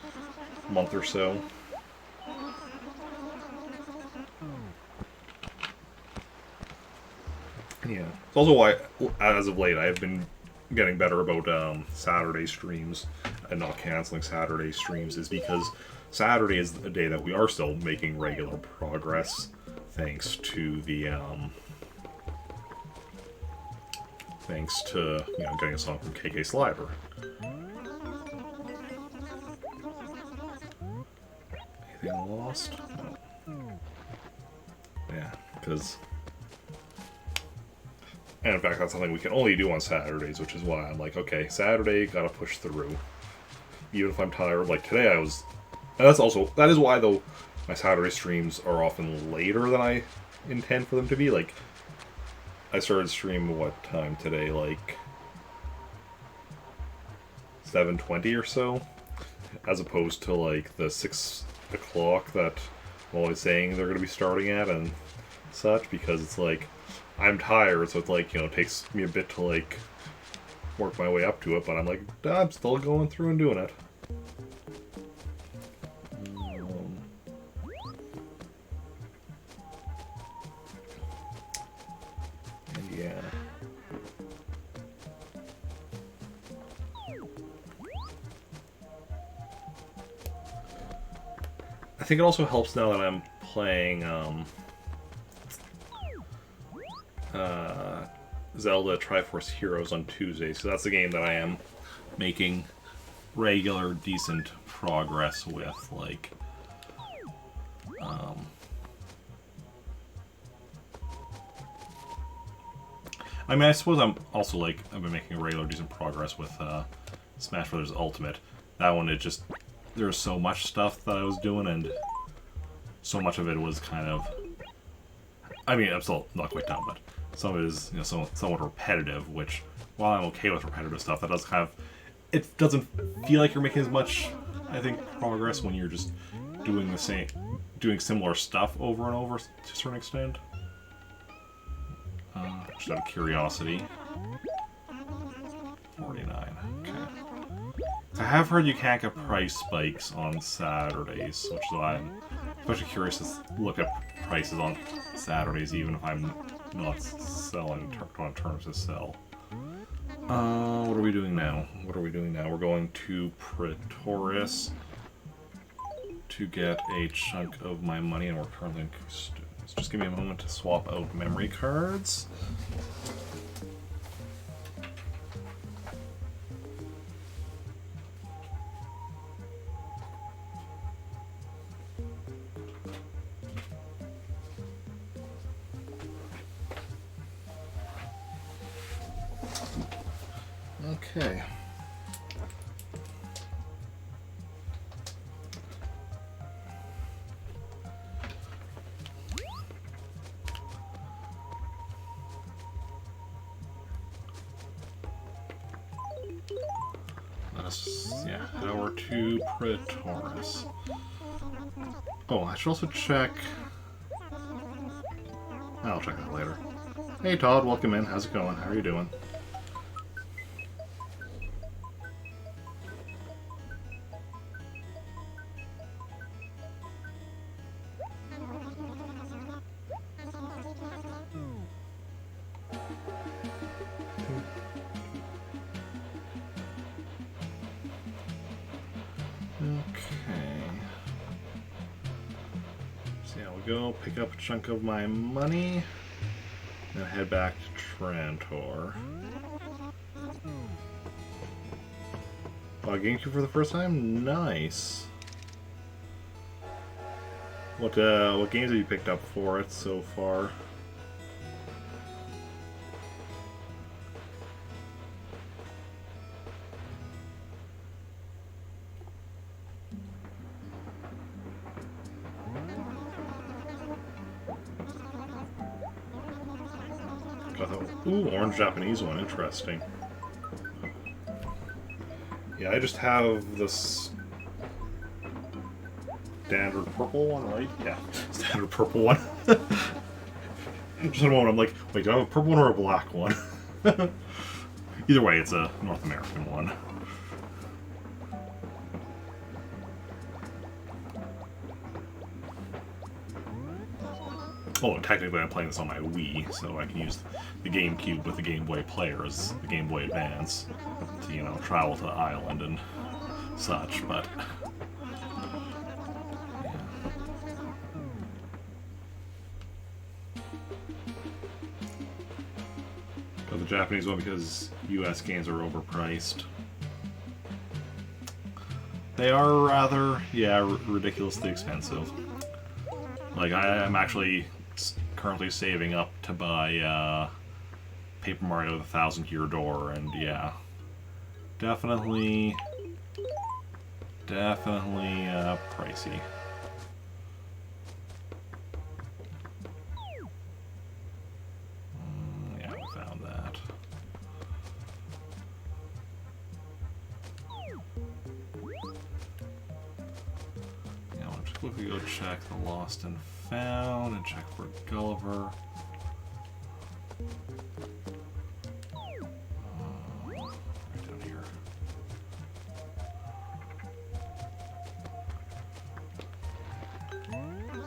month or so. Yeah. It's also why, as of late, I've been getting better about Saturday streams and not canceling Saturday streams, is because Saturday is a day that we are still making regular progress, thanks to the getting a song from KK Sliver. Anything lost? No. Yeah, because. And in fact, that's something we can only do on Saturdays, which is why I'm like, okay, Saturday, gotta push through. Even if I'm tired, like today I was... And that is why, though, my Saturday streams are often later than I intend for them to be. Like, I started streaming, what time today? Like, 7:20 or so? As opposed to, like, the 6 o'clock that I'm always saying they're gonna be starting at and such, because it's like... I'm tired, so it's like, it takes me a bit to, like, work my way up to it, but I'm like, I'm still going through and doing it. And yeah. I think it also helps now that I'm playing, Zelda Triforce Heroes on Tuesday, so that's a game that I am making regular, decent progress with, like, I suppose I'm also, like, I've been making regular, decent progress with, Smash Bros. Ultimate. That one, there's so much stuff that I was doing, and so much of it was kind of, I'm still not quite done, but some of it is, somewhat repetitive, which, while I'm okay with repetitive stuff, that does kind of... It doesn't feel like you're making as much, I think, progress when you're just doing similar stuff over and over to a certain extent. Just out of curiosity. 49, okay. I have heard you can't get price spikes on Saturdays, which is why I'm especially curious to look at prices on Saturdays, even if I'm not sell in terms to sell. What are we doing now? We're going to Praetoris to get a chunk of my money, and we're currently in Custodes. Just give me a moment to swap out memory cards. Okay. Yeah, head over to Praetoris. Oh, I should also check. I'll check that later. Hey Todd, welcome in. How's it going? How are you doing? Go pick up a chunk of my money and head back to Trantor. GameCube for the first time? Nice. What games have you picked up for it so far? Ooh, orange Japanese one, interesting. Yeah, I just have this standard purple one, right? Yeah, standard purple one. Just a moment, I'm like, wait, do I have a purple one or a black one? Either way, it's a North American one. Oh, technically I'm playing this on my Wii, so I can use the GameCube with the Game Boy player as the Game Boy Advance to, you know, travel to the island and such, but... yeah. Got the Japanese one because US games are overpriced. They are rather, yeah, ridiculously expensive. Like, I'm actually currently saving up to buy Paper Mario: The Thousand Year Door, and yeah, definitely pricey. Yeah, we found that. Yeah, I'll just quickly go check the Lost and Found and check for Gulliver. Right down here.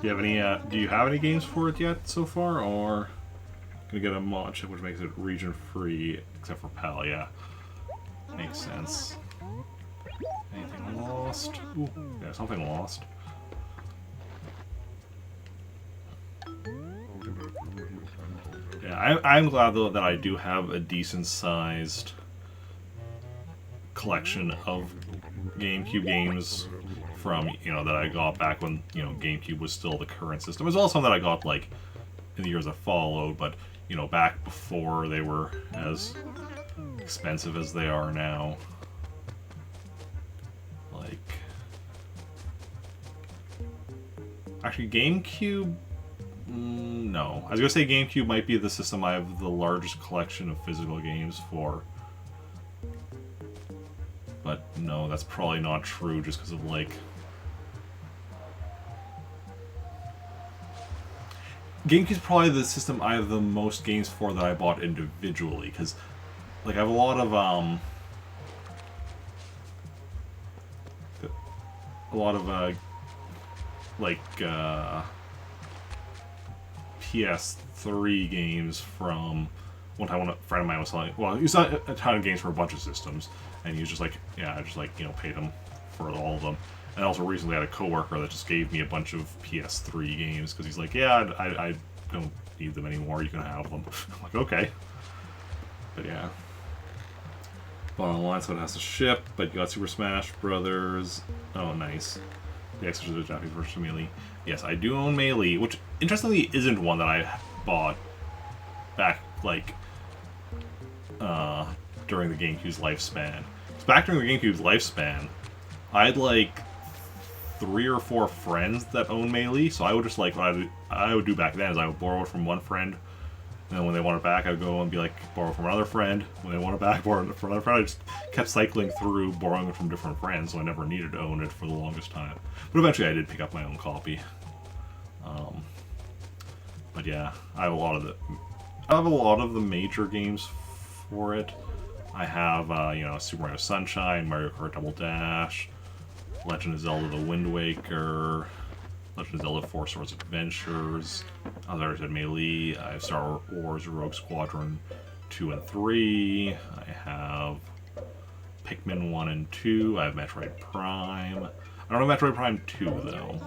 Do you have any games for it yet so far, or gonna get a mod chip which makes it region free except for PAL? Yeah, makes sense. Anything lost? Ooh, yeah, something lost. Yeah, I'm glad though that I do have a decent sized collection of GameCube games from, you know, that I got back when, you know, GameCube was still the current system. It was also something that I got like in the years that followed, but, you know, back before they were as expensive as they are now. Like, actually GameCube, no. I was gonna say GameCube might be the system I have the largest collection of physical games for. But no, that's probably not true just because of, like... GameCube's probably the system I have the most games for that I bought individually, because, like, I have a lot of, PS3 games from one time when a friend of mine was selling. Well, he was selling a ton of games for a bunch of systems, and he was just like, yeah, I just like paid him for all of them. And also recently I had a coworker that just gave me a bunch of PS3 games because he's like, yeah, I don't need them anymore. You can have them. I'm like, okay. But yeah. Bottom line, so it has to ship, but you got Super Smash Brothers. Oh, nice. The extras of the Japanese version of Melee. Yes, I do own Melee, which interestingly isn't one that I bought back, like, during the GameCube's lifespan. Because back during the GameCube's lifespan, I had, like, 3 or 4 friends that owned Melee, so I would just, like, what I would do back then is I would borrow it from one friend, and then when they want it back, I would go and be like, borrow from another friend. When they want it back, borrow it from another friend. I just kept cycling through, borrowing it from different friends, so I never needed to own it for the longest time. But eventually I did pick up my own copy. But yeah, I have a lot of the major games for it. I have, Super Mario Sunshine, Mario Kart Double Dash, Legend of Zelda The Wind Waker, Legend of Zelda 4 Swords Adventures, as I already said, Melee. I have Star Wars Rogue Squadron 2 and 3. I have Pikmin 1 and 2. I have Metroid Prime. I don't have Metroid Prime 2, though.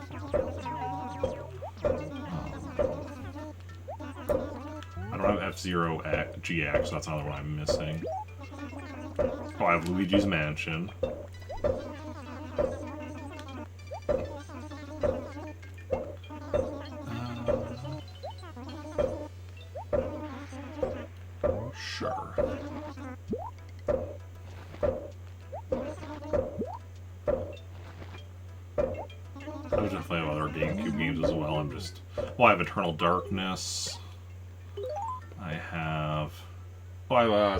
I don't have F-Zero GX, so that's another one I'm missing. Oh, I have Luigi's Mansion. Sure. I would definitely have other GameCube games as well. I have Eternal Darkness. I have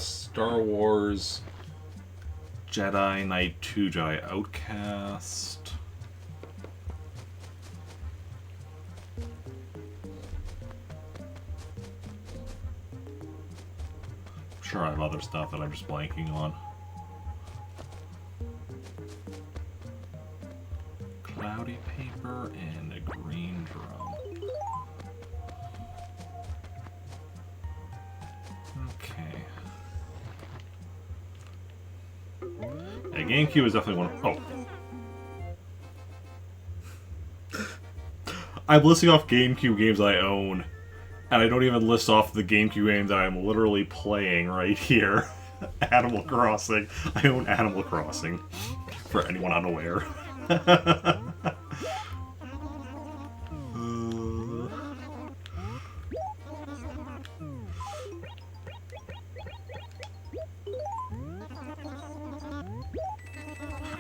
Star Wars Jedi Knight 2 Jedi Outcast. I'm sure I have other stuff that I'm just blanking on. Cloudy Paper and a Green Drum. Okay. Yeah, GameCube is definitely one of... Oh. I'm listing off GameCube games I own, and I don't even list off the GameCube games that I'm literally playing right here. Animal Crossing. I own Animal Crossing, for anyone unaware.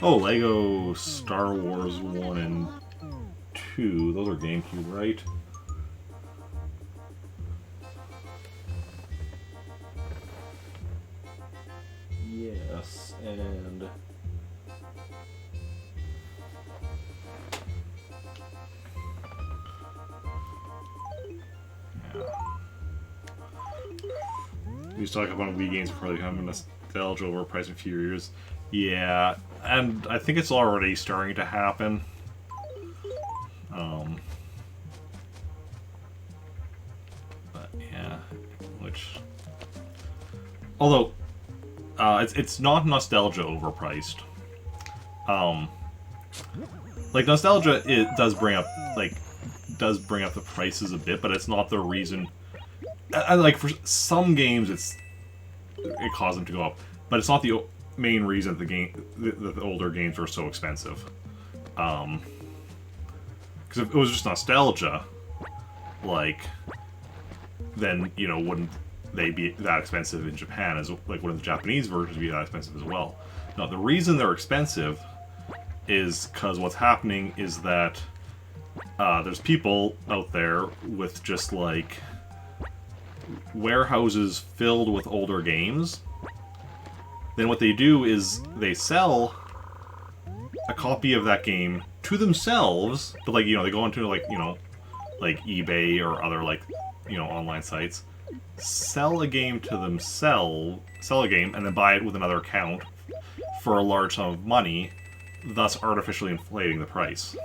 Oh, Lego Star Wars 1 and 2. Those are GameCube, right? Yes, and... yeah. We used to talk about Wii games before they come in nostalgia overpriced in a few years. Yeah, and I think it's already starting to happen. But yeah, which... although, it's not nostalgia overpriced. Like, nostalgia, it does bring up the prices a bit, but it's not the reason... like, for some games, it caused them to go up, but it's not the main reason the older games are so expensive. Because if it was just nostalgia, like, then, wouldn't they be that expensive in Japan as, like, wouldn't the Japanese versions be that expensive as well? No, the reason they're expensive is because what's happening is that there's people out there with just, like, warehouses filled with older games. Then what they do is they sell a copy of that game to themselves, but, like, they go onto, like, like eBay or other, like, online sites, sell a game to themselves, and then buy it with another account for a large sum of money, thus artificially inflating the price.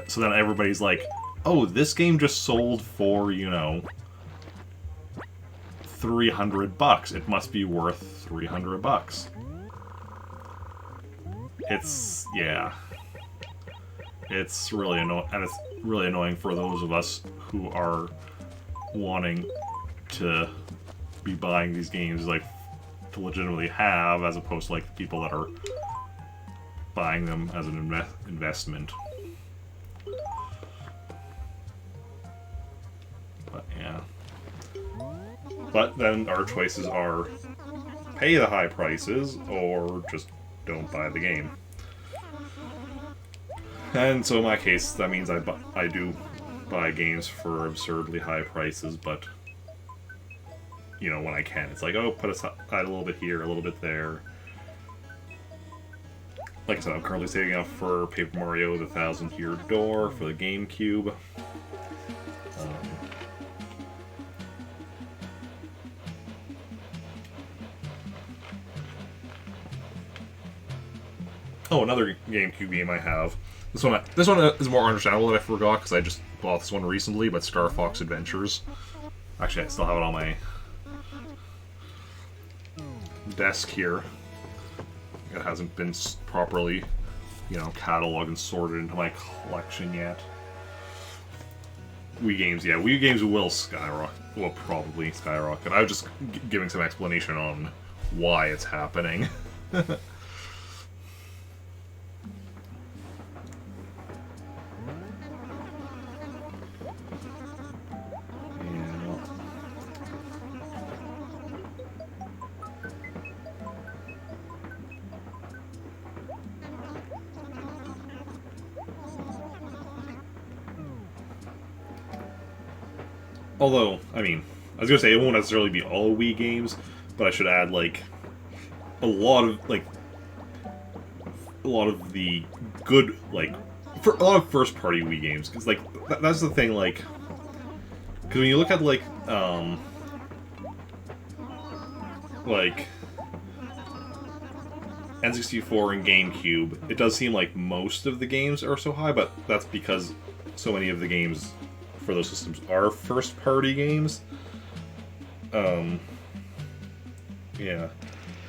So then everybody's like, oh, this game just sold for, you know, $300. It must be worth $300. It's, yeah. It's really annoying, and it's really annoying for those of us who are wanting to be buying these games, like, to legitimately have, as opposed to, like, the people that are buying them as an investment. But, yeah. But then our choices are pay the high prices, or just don't buy the game. And so in my case, that means I do buy games for absurdly high prices, but, you know, when I can. It's like, oh, put aside a little bit here, a little bit there. Like I said, I'm currently saving up for Paper Mario: The Thousand-Year Door for the GameCube. Oh, another GameCube game I have. This one is more understandable that I forgot because I just bought this one recently, but Star Fox Adventures. Actually, I still have it on my desk here. It hasn't been properly, you know, cataloged and sorted into my collection yet. Wii games, yeah, Wii games will skyrocket. Will probably skyrocket. I was just giving some explanation on why it's happening. Although, I mean, I was gonna say it won't necessarily be all Wii games, but I should add, like, a lot of the good, like, for a lot of first-party Wii games, because, like, that's the thing, like, because when you look at, like N64 and GameCube, it does seem like most of the games are so high, but that's because so many of the games for those systems are first-party games. Yeah.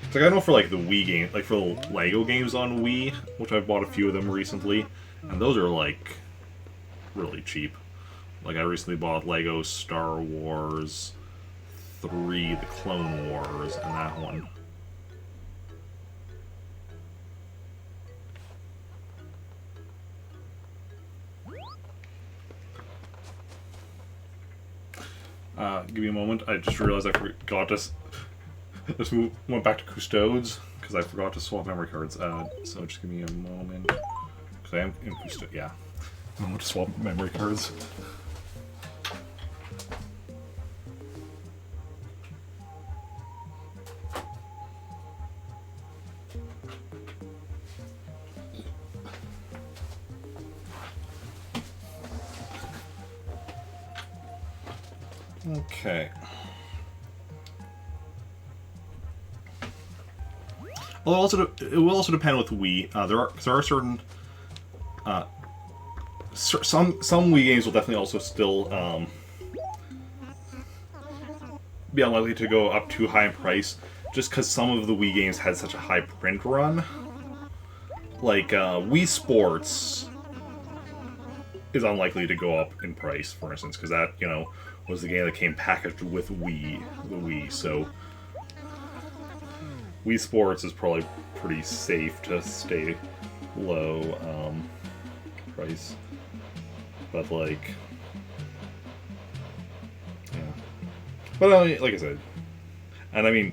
It's like, I know for, like, the Wii game, like, for the LEGO games on Wii, which I've bought a few of them recently, and those are, like, really cheap. Like, I recently bought LEGO Star Wars 3, The Clone Wars, and that one. Give me a moment. I just realized I forgot to... Let's went back to Custodes, because I forgot to swap memory cards. So just give me a moment. Because I am in Custodes, yeah. I want to swap memory cards. Okay. Well, it will also depend with Wii. There are certain some Wii games will definitely also still be unlikely to go up too high in price, just because some of the Wii games had such a high print run. Like Wii Sports is unlikely to go up in price, for instance, because that, you know, was the game that came packaged with the Wii, so Wii Sports is probably pretty safe to stay low price. But, like, yeah. But, like I said, and I mean,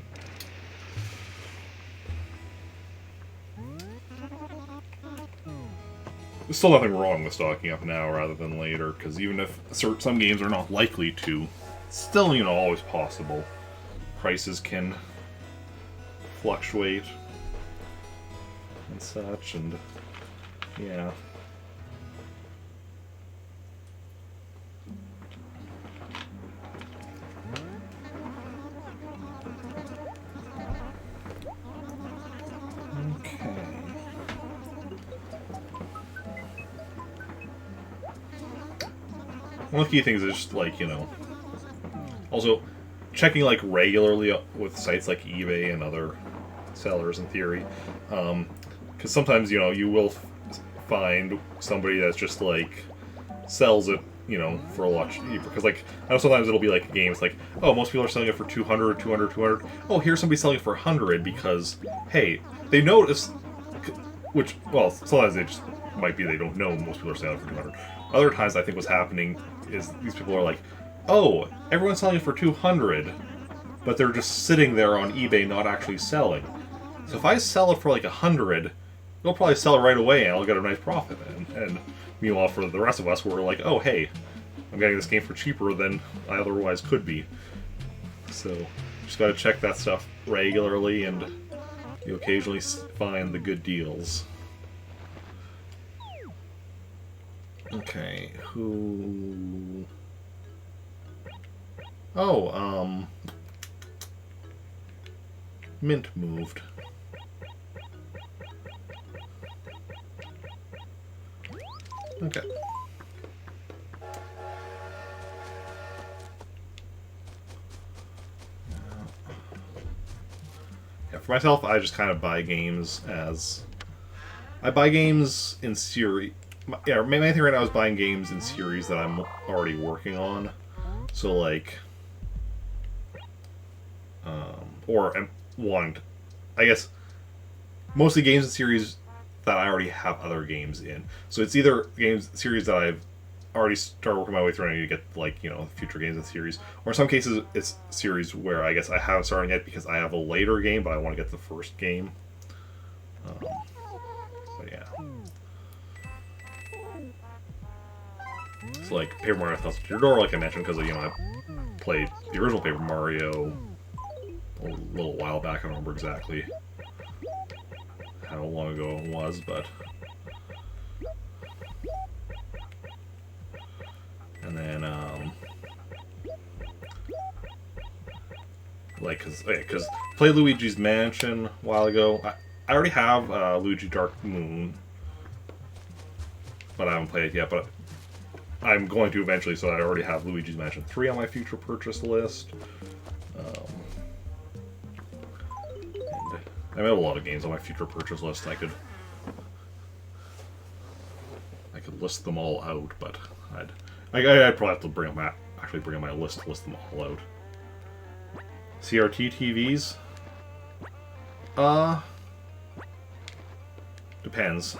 there's still nothing wrong with stocking up now rather than later, because even if some games are not likely to, it's still, you know, always possible. Prices can fluctuate and such, and yeah. one of the key things is just, like, you know, also checking, like, regularly with sites like eBay and other sellers in theory. Because sometimes, you know, you will find somebody that's just, like, sells it, you know, for a lot cheaper. Because, like, I know sometimes it'll be like games like, oh, most people are selling it for 200, 200, 200. Oh, here's somebody selling it for 100 because, hey, they notice, which, well, sometimes they just might be they don't know most people are selling it for 200. Other times, I think what's happening is these people are like, oh, everyone's selling it for 200, but they're just sitting there on eBay not actually selling. So if I sell it for like 100, they'll probably sell it right away and I'll get a nice profit. And meanwhile, for the rest of us, we're like, oh, hey, I'm getting this game for cheaper than I otherwise could be. So just gotta check that stuff regularly, and you occasionally find the good deals. Okay, who... Oh, Mint moved. Okay. Yeah, for myself, I just kind of buy games as... I buy games in series... Yeah, my main thing right now is buying games in series that I'm already working on. So, like... or one... I guess... Mostly games in series that I already have other games in. So it's either games series that I've already started working my way through and I need to get, like, you know, future games in series. Or in some cases, it's series where I guess I haven't started yet because I have a later game, but I want to get the first game. So yeah. It's like Paper Mario Thousand Year Door, like I mentioned, because, you know, I played the original Paper Mario a little while back. I don't remember exactly how long ago it was, but... And then, like, because played Luigi's Mansion a while ago. I already have Luigi Dark Moon, but I haven't played it yet, but I'm going to eventually, so I already have Luigi's Mansion 3 on my future purchase list. And I have a lot of games on my future purchase list. I could list them all out, but I'd probably have to bring them actually bring my list to list them all out. CRT TVs? Depends.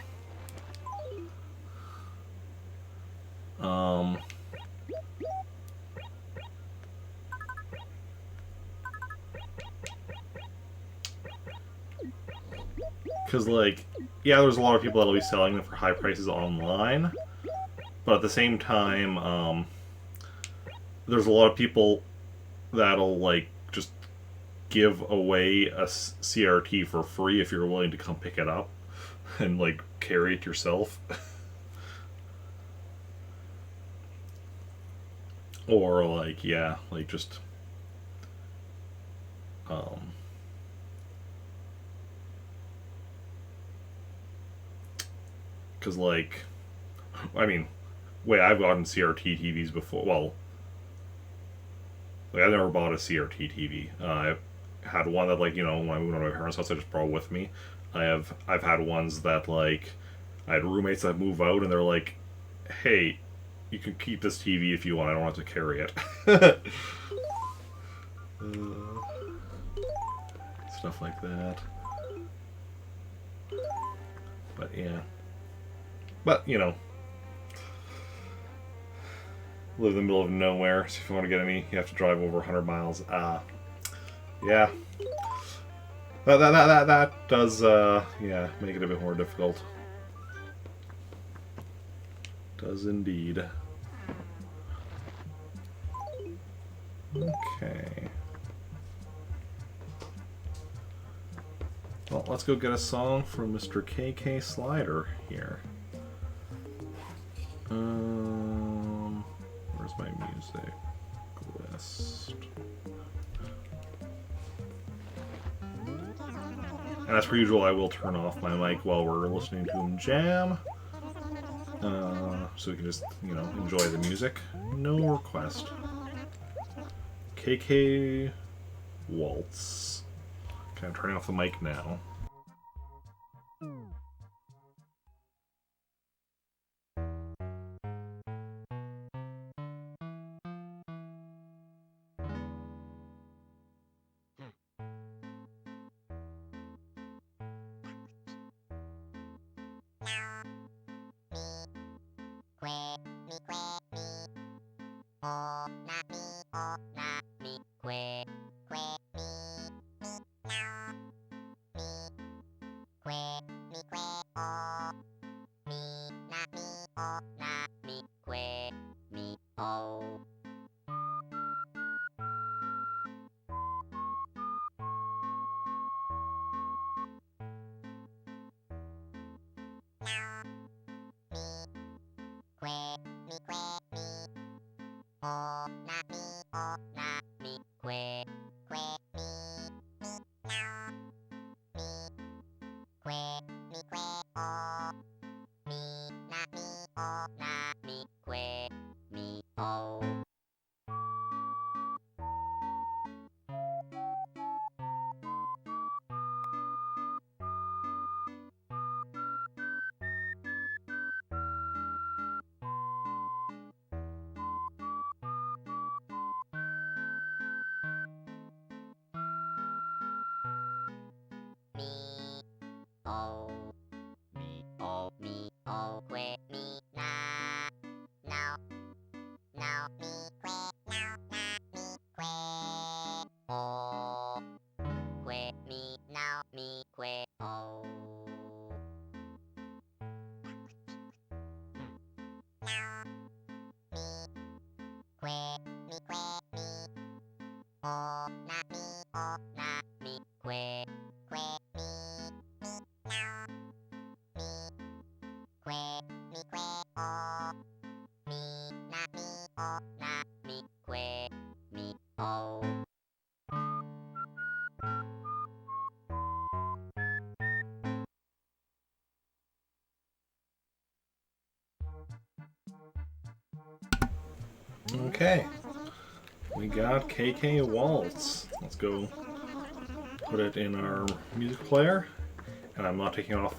Because, like, yeah, there's a lot of people that'll be selling them for high prices online, but at the same time, there's a lot of people that'll, like, just give away a CRT for free if you're willing to come pick it up and, like, carry it yourself. Or, like, yeah, like, just... Because, like... I mean, wait, I've gotten CRT TVs before. Well... Like, I've never bought a CRT TV. I've had one that, like, you know, when I moved out of my parents' house, I just brought with me. I've had ones that, like... I had roommates that move out, and they're like, hey... You can keep this TV if you want. I don't have to carry it. Stuff like that. But yeah. But, you know. Live in the middle of nowhere, so if you want to get any, you have to drive over 100 miles. Yeah. That does, yeah, make it a bit more difficult. Does indeed. Okay. Well, let's go get a song from Mr. KK Slider here. Where's my music list? And as per usual, I will turn off my mic while we're listening to him jam. So we can just, you know, enjoy the music. No request. KK Waltz. Okay, I'm turning off the mic now. Okay, we got KK Waltz. Let's go put it in our music player. And I'm not taking off,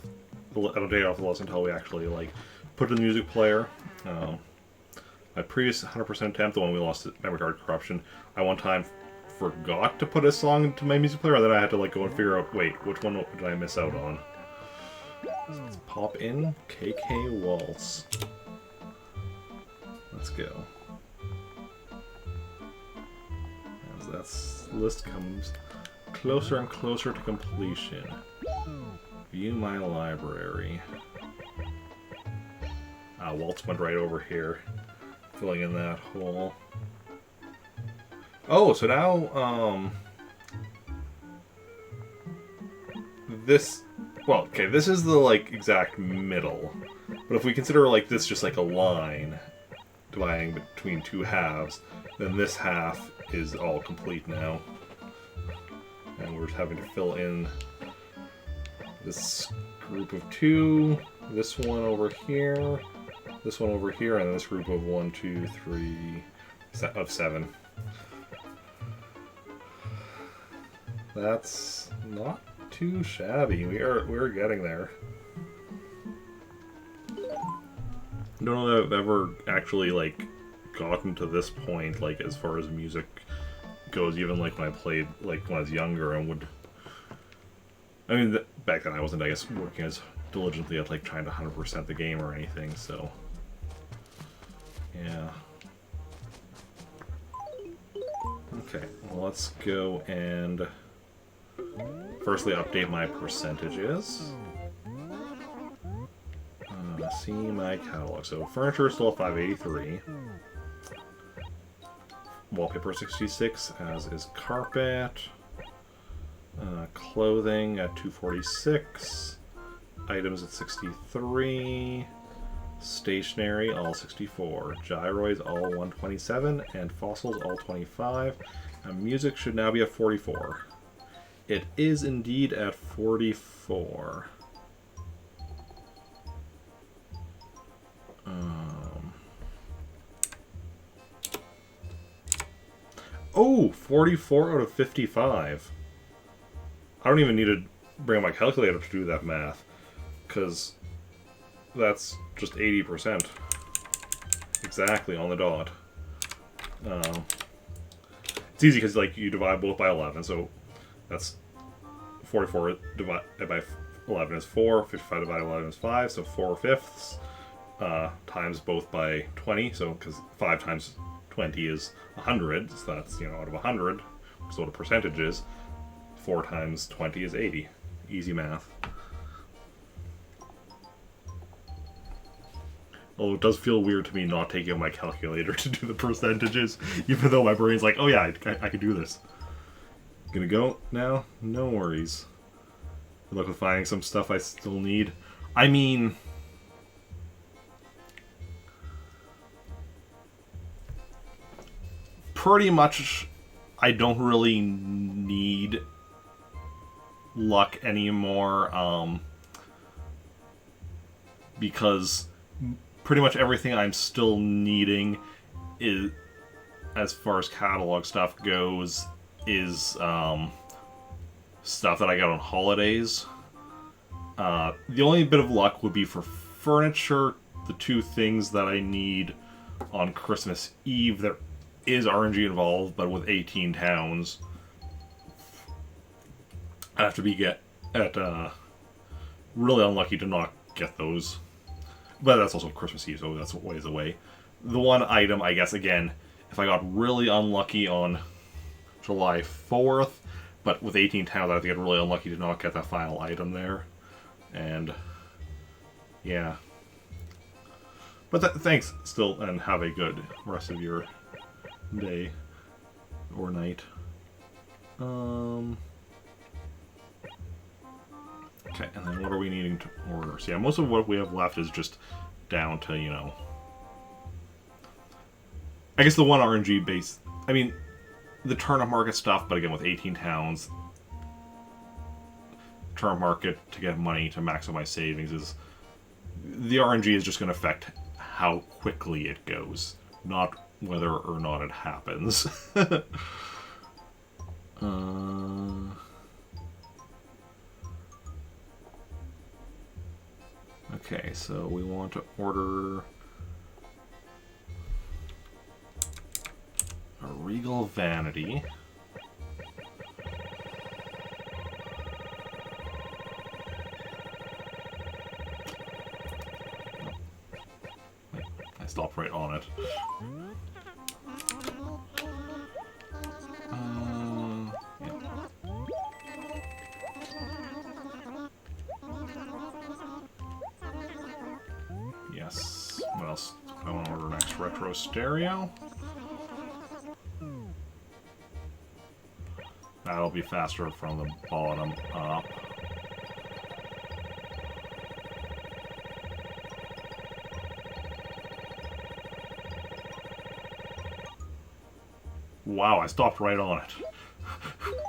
I don't take off the list until we actually like put it in the music player. My previous 100% attempt, the one we lost to memory card corruption, I one time forgot to put a song into my music player, and then I had to like go and figure out, wait, which one did I miss out on? So let's pop in KK Waltz. Let's go. As that list comes closer and closer to completion. View my library. Waltz went right over here, filling in that hole. Oh, so now, this, well, okay, this is the, like, exact middle. But if we consider, like, this just like a line dividing between two halves, then this half is all complete now. And we're just having to fill in this group of two, this one over here, this one over here, and this group of 1, 2, 3, of 7. That's not too shabby. We're getting there. I don't know that I've ever actually like gotten to this point, like as far as music goes, even like when I played like when I was younger and would. I mean, back then I wasn't, I guess, working as diligently at like trying to 100% the game or anything, so yeah. Okay, well, let's go and firstly update my percentages. See my catalog. So furniture is still at 583. Wallpaper 66, as is carpet. Clothing at 246. Items at 63. Stationery all 64. Gyroids all 127. And fossils all 25. And music should now be at 44. It is indeed at 44. Oh, 44 out of 55. I don't even need to bring my calculator to do that math, because that's just 80%. Exactly on the dot. It's easy because like you divide both by 11, so that's 44 divided by 11 is 4, 55 divided by 11 is 5, so 4/5 times both by 20, so because 5 times 20 is 100, so that's, you know, out of 100, so what a percentage is, 4 times 20 is 80. Easy math. Although it does feel weird to me not taking out my calculator to do the percentages, even though my brain's like, oh yeah, I can do this. Gonna go now? No worries. Good luck with finding some stuff I still need. I mean... pretty much, I don't really need luck anymore, because pretty much everything I'm still needing is, as far as catalog stuff goes, is stuff that I got on holidays. The only bit of luck would be for furniture, the 2 things that I need on Christmas Eve. There is RNG involved, but with 18 towns, I have to be really unlucky to not get those. But that's also Christmas Eve, so that's ways away. The one item, I guess, again, if I got really unlucky on July 4th, but with 18 towns, I have to get really unlucky to not get that final item there. And, yeah. But thanks still, and have a good rest of your day or night. Okay, and then what are we needing to order? So yeah, most of what we have left is just down to, you know... I guess the one RNG base... I mean, the turnip market stuff, but again, with 18 towns, turnip market to get money to maximize savings is... The RNG is just going to affect how quickly it goes, not whether or not it happens. Okay, so we want to order a Regal Vanity. I stopped right on it. Yes. What else? I want to order next. Retro Stereo. That'll be faster from the bottom up. Wow, I stopped right on it.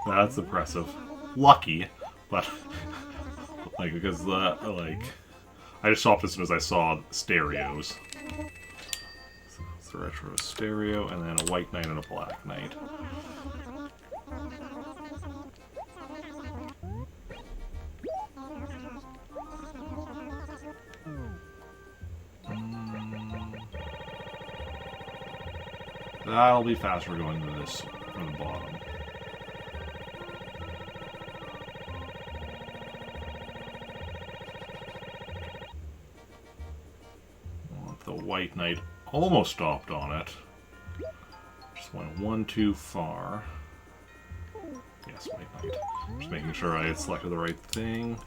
That's impressive. Lucky, but like because like I just stopped as soon as I saw stereos. So it's a retro stereo, and then a white knight and a black knight. That'll be faster going to this from the bottom. The white knight almost stopped on it. Just went one too far. Yes, white knight. Just making sure I had selected the right thing.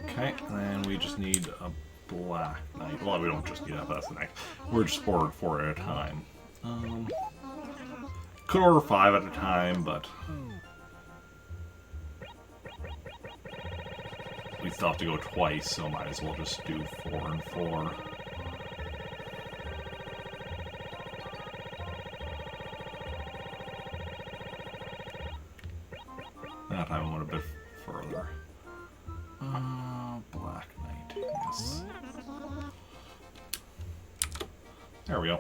Okay, and then we just need a black knight. Well, we don't just need that, but that's the next. We're just ordered 4 at a time. Could order 5 at a time, but we still have to go twice, so might as well just do 4 and 4. That time I went a bit further. Black knight, yes. There we go.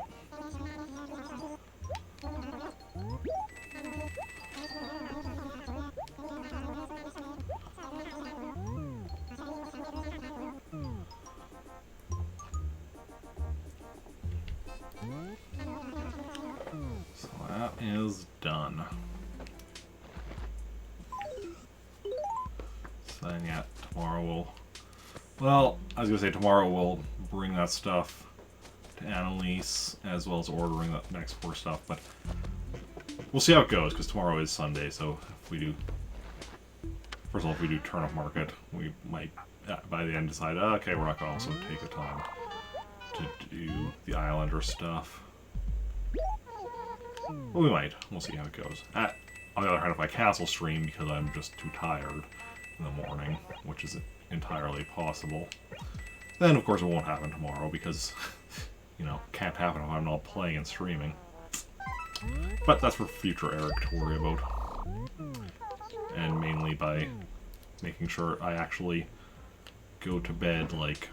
So that is done. So then, yeah, tomorrow we'll... Well, I was going to say tomorrow we'll bring that stuff to Annalise, as well as ordering that next 4 stuff, but we'll see how it goes, because tomorrow is Sunday, so if we do... First of all, if we do Turnip Market, we might, by the end, decide, okay, we're not going to also take the time to do the Islander stuff. Well, we might. We'll see how it goes. On the other hand, if I cancel stream because I'm just too tired in the morning, which is entirely possible, then of course it won't happen tomorrow because, you know, can't happen if I'm not playing and streaming. But that's for future Eric to worry about. And mainly by making sure I actually go to bed, like,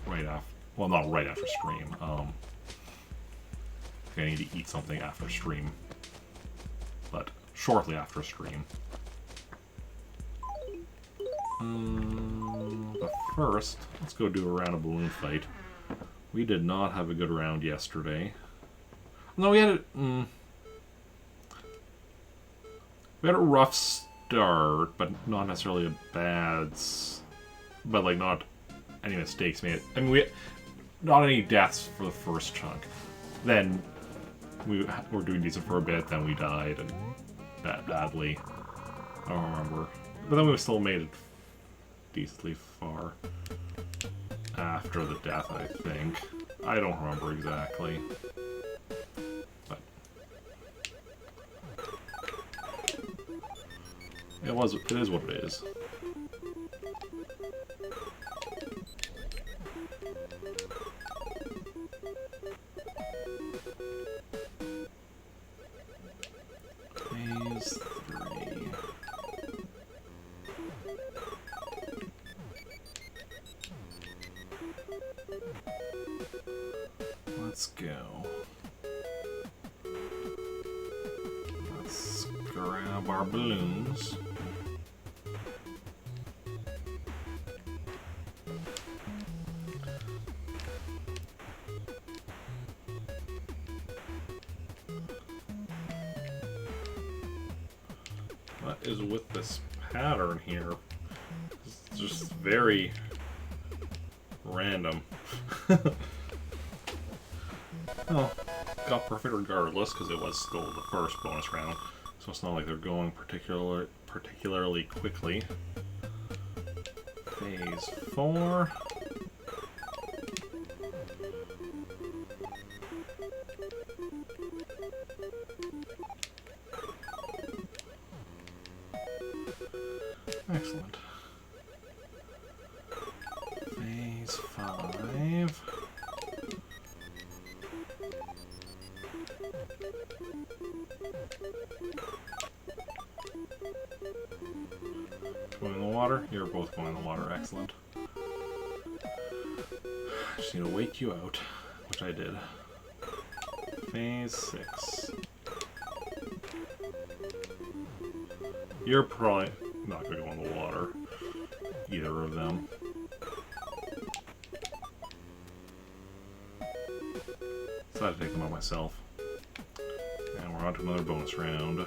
right after... Well, not right after stream. I need to eat something after stream. But shortly after stream. But first, let's go do a round of balloon fight. We did not have a good round yesterday. No, we had a... We had a rough start, but not necessarily a bad... But, like, not any mistakes made. I mean, not any deaths for the first chunk. Then we were doing decent for a bit, then we died, and badly. I don't remember. But then we still made it decently far after the death, I think. I don't remember exactly. But it is what it is. Phase 3. Let's go. Let's grab our balloons. What is with this pattern here? It's just very random. Oh, got perfect regardless, because it was still the first bonus round, so it's not like they're going particularly quickly. Phase 4. Excellent. Phase 5. Going in the water? You're both going in the water. Excellent. Just need to wake you out, which I did. Phase 6. You're probably not going to go in the water. Either of them. So I had to take them on myself. And we're on to another bonus round.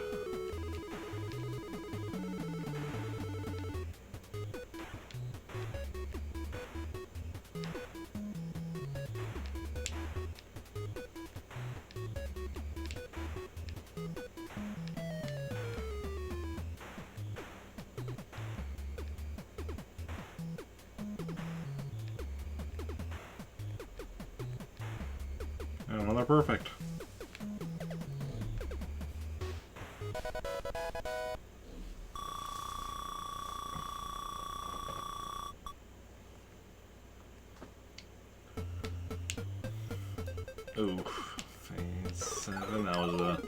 And another perfect. Oof. Phase 7. That was a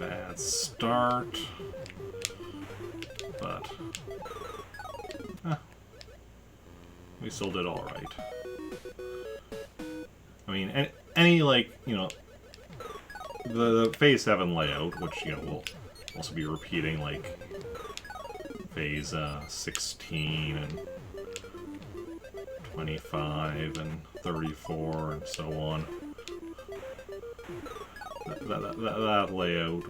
bad start. But we still did alright. any like, you know, the Phase 7 layout, which, you know, we'll also be repeating, like Phase 16 and 25 and 34 and so on. That layout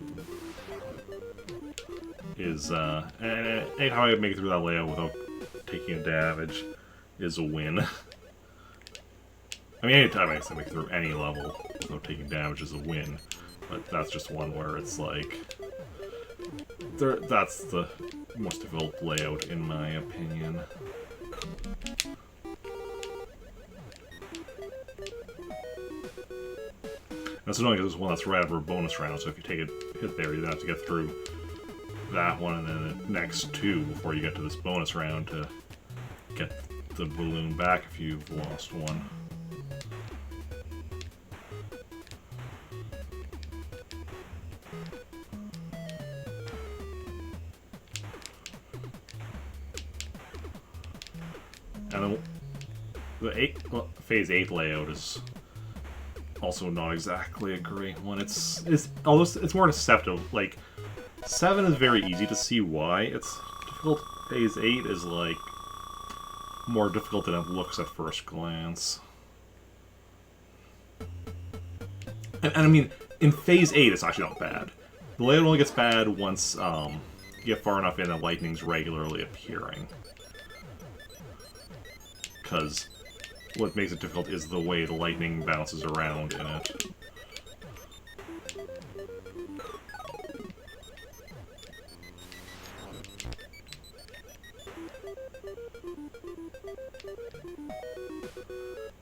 is, anytime I make it through that layout without taking damage is a win. I mean, anytime I make it through any level without taking damage is a win, but that's just one where it's like, that's the most difficult layout in my opinion. That's annoying because this one that's right after a bonus round, so if you take a hit there, you have to get through that one and then the next two before you get to this bonus round to get the balloon back if you've lost one. And the Phase 8 layout is also not exactly a great one. Although it's more deceptive. Like 7 is very easy to see why it's difficult. Phase 8 is like more difficult than it looks at first glance. And I mean, in Phase 8 it's actually not bad. The layout only gets bad once you get far enough in that lightning's regularly appearing. Because what makes it difficult is the way the lightning bounces around in it.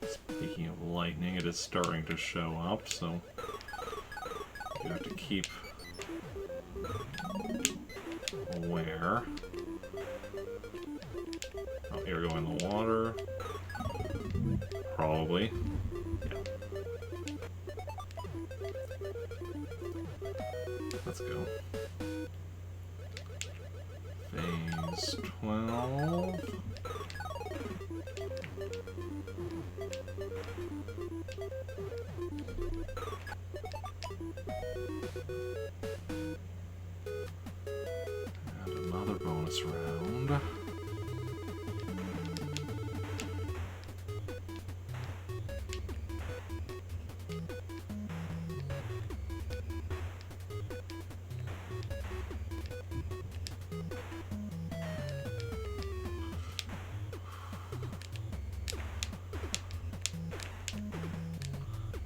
Speaking of lightning, it is starting to show up, so you have to keep aware. Oh, here we go in the water. Probably. Yeah. Let's go. Phase 12. And another bonus round.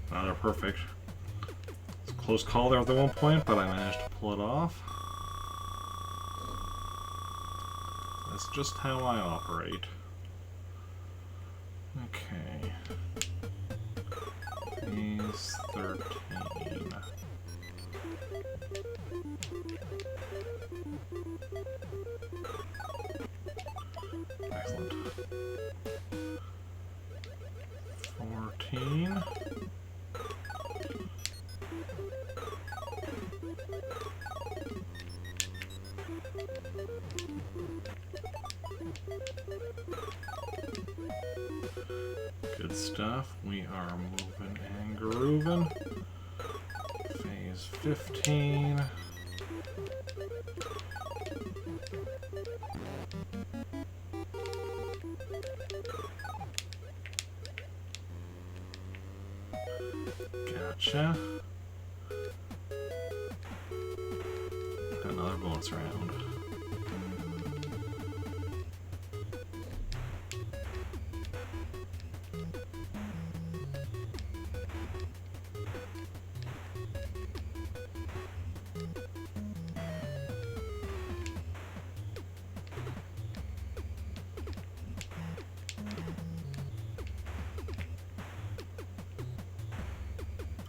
Not perfect. It's a close call there at the one point, but I managed to pull it off. That's just how I operate. Okay. Phase 13. Excellent. 14. Good stuff. We are moving and grooving. Phase 15. Gotcha. Another bonus round.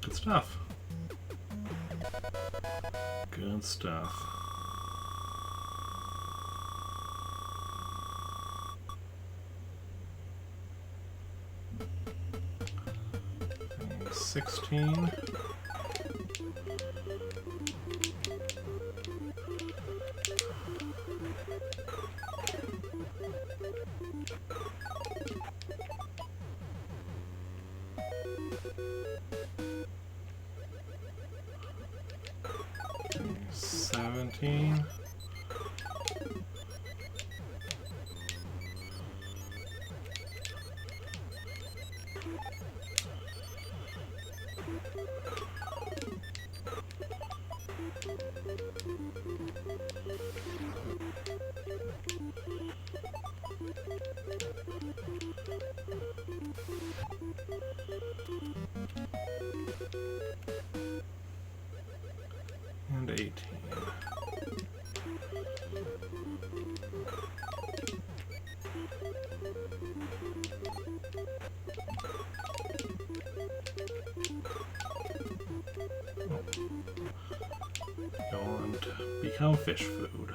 Good stuff. Good stuff. Phase 16. 17. And 18. Don't become fish food.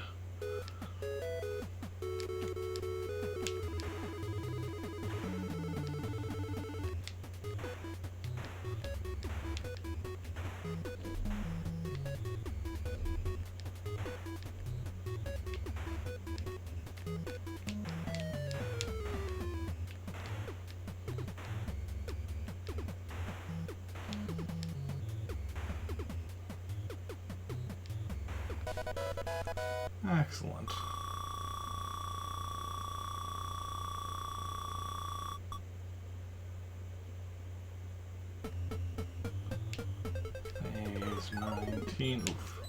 Excellent. Phase 19. Oof.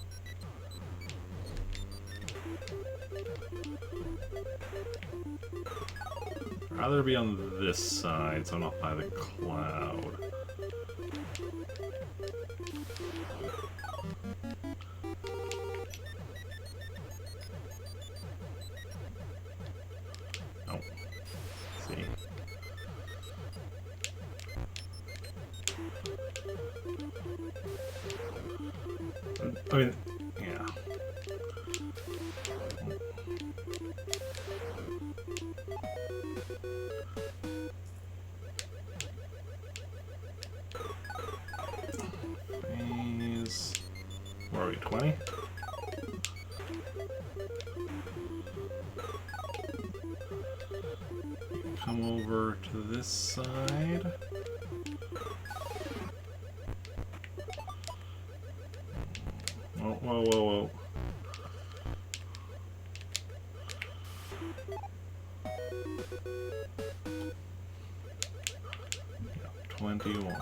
I'd rather be on this side, so I'm not by the cloud. Oh. See. I mean, yeah. Phase, where are we, 20? Come over to this side. Whoa, whoa, whoa, whoa. Yeah, 21.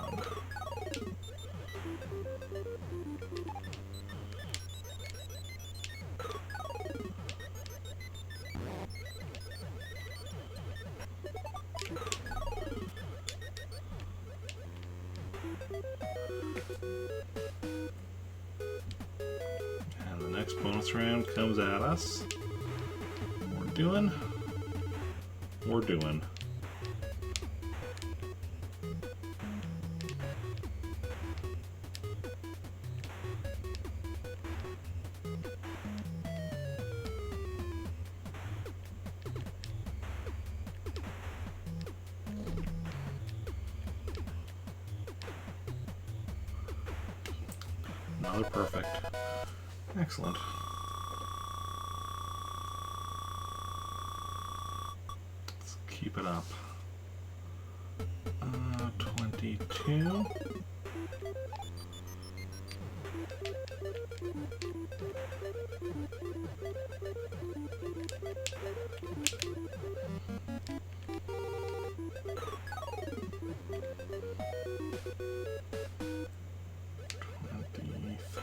And the next bonus round comes at us. We're doing. Another perfect. Excellent. Let's keep it up. 22.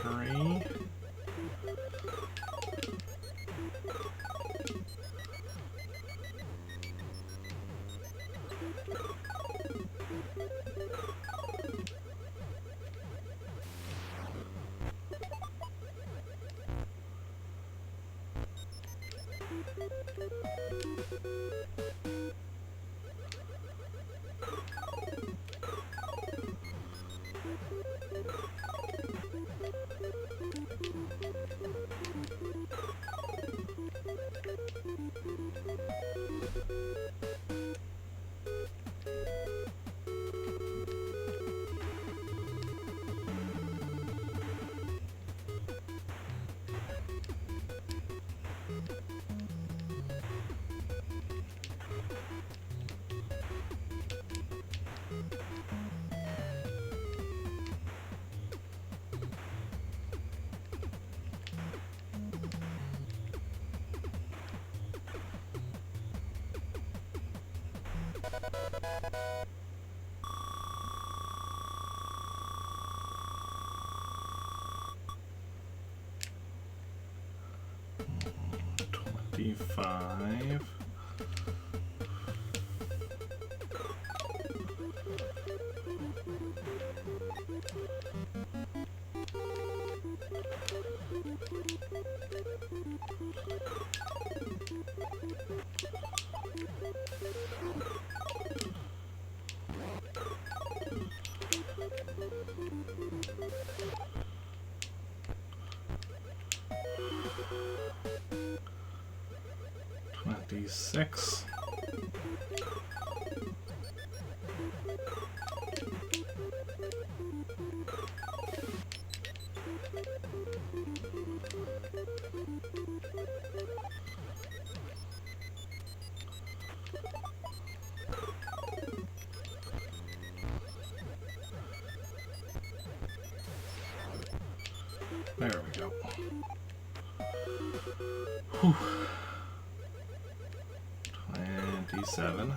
Three. 25. D6. There we go. Whew. 27.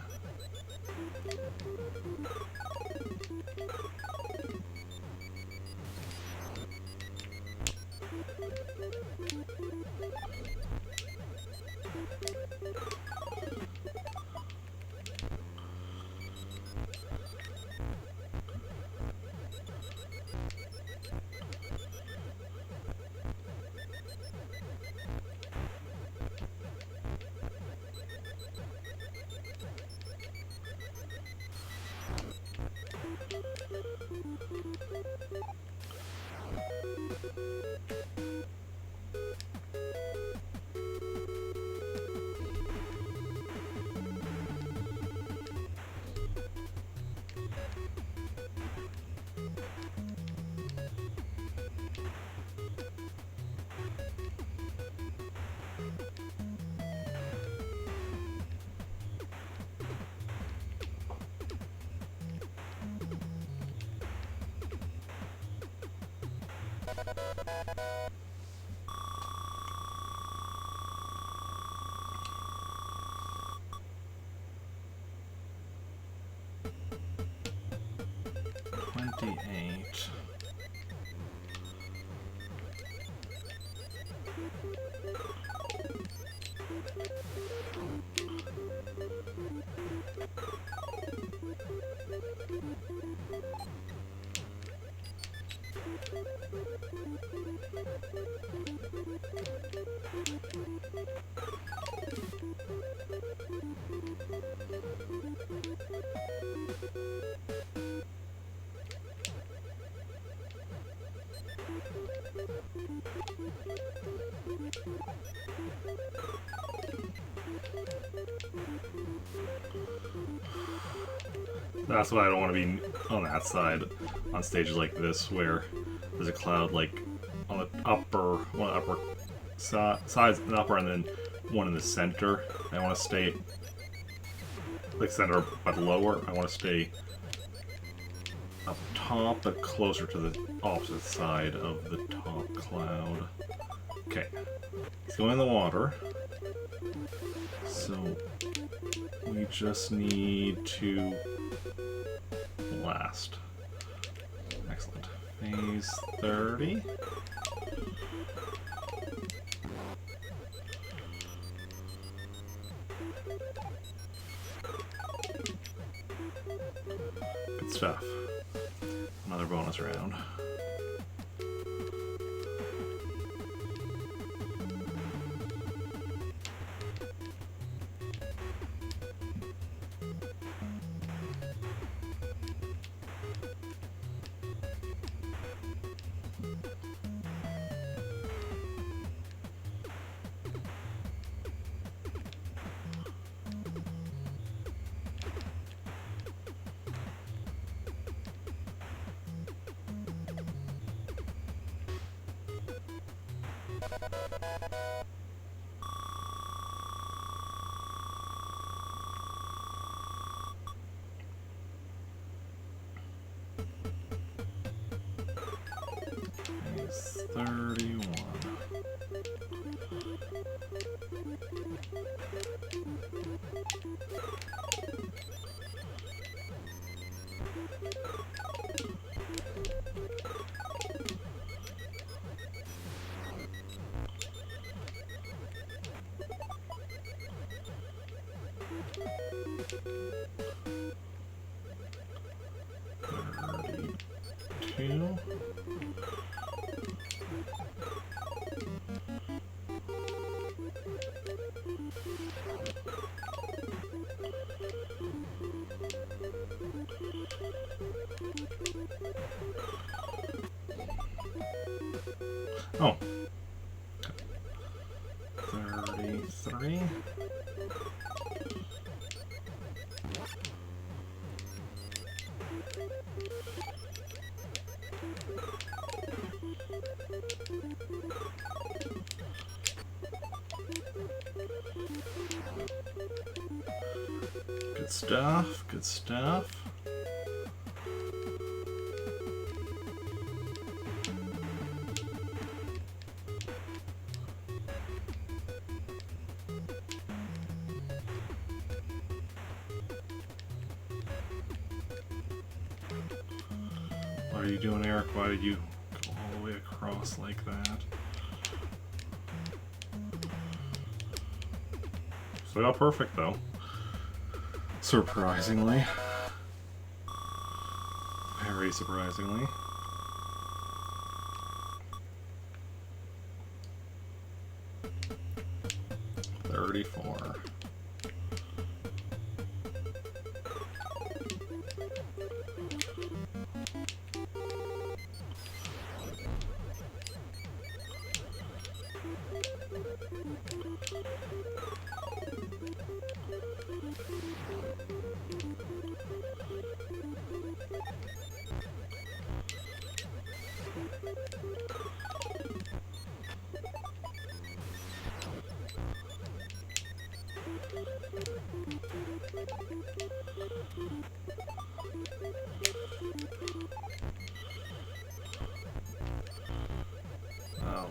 $28. That's why I don't want to be on that side on stages like this where there's a cloud like on the upper, one of the upper sides, an upper, and then one in the center. I want to stay like center but lower. I want to stay up top but closer to the opposite side of the top cloud. Okay, he's going in the water. So we just need to blast. Excellent. Phase 30. Good stuff. Another bonus round. Phase 31. 2. Oh. 33. Good stuff, good stuff. What are you doing, Eric? Why did you go all the way across like that? Still got perfect though. Surprisingly. Very surprisingly. $34.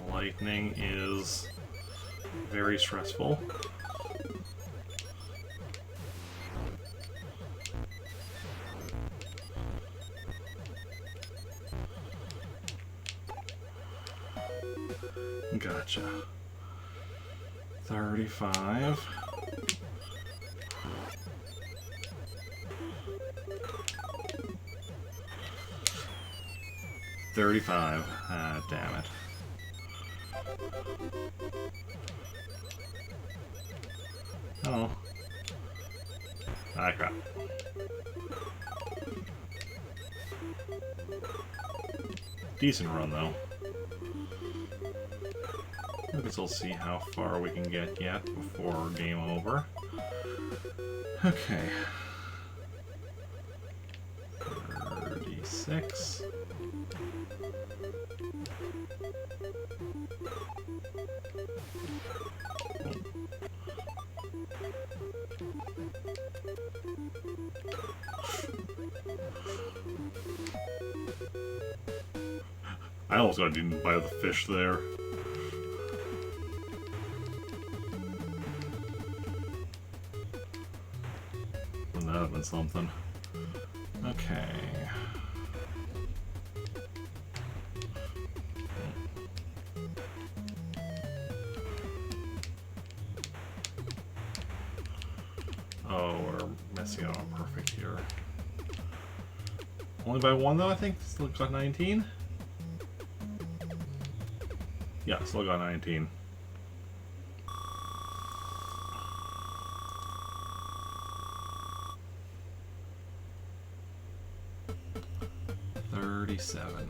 Lightning is very stressful. Gotcha. 35. $35. Ah, damn it. Oh. Ah, crap. Decent run, though. I guess we'll see how far we can get yet before game over. Okay. 36. I almost got eaten by the fish there. Wouldn't that have been something? Okay. Oh, we're missing out on perfect here. Only by one though, I think. Still got 19? Yeah, still got 19. $37.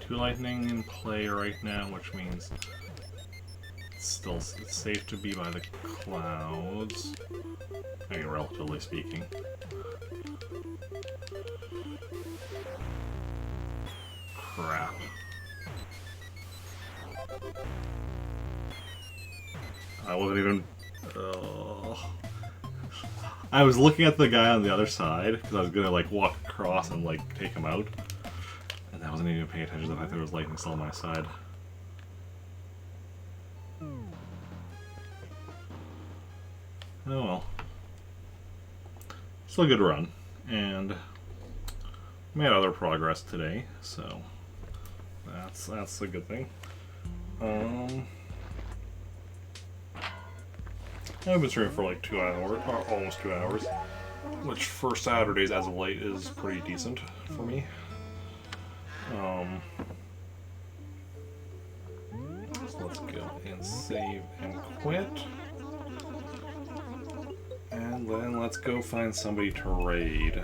Two lightning in play right now, which means it's safe to be by the clouds. I mean, relatively speaking. Crap. I wasn't even... I was looking at the guy on the other side, because I was gonna, like, walk across and, like, take him out. wasn't even paying attention to the fact that there was lightning still on my side. Oh well. Still a good run, and made other progress today, so that's a good thing. I've been streaming for like 2 hours, or almost 2 hours, which for Saturdays as of late is pretty decent for me. So let's go and save and quit. And then let's go find somebody to raid.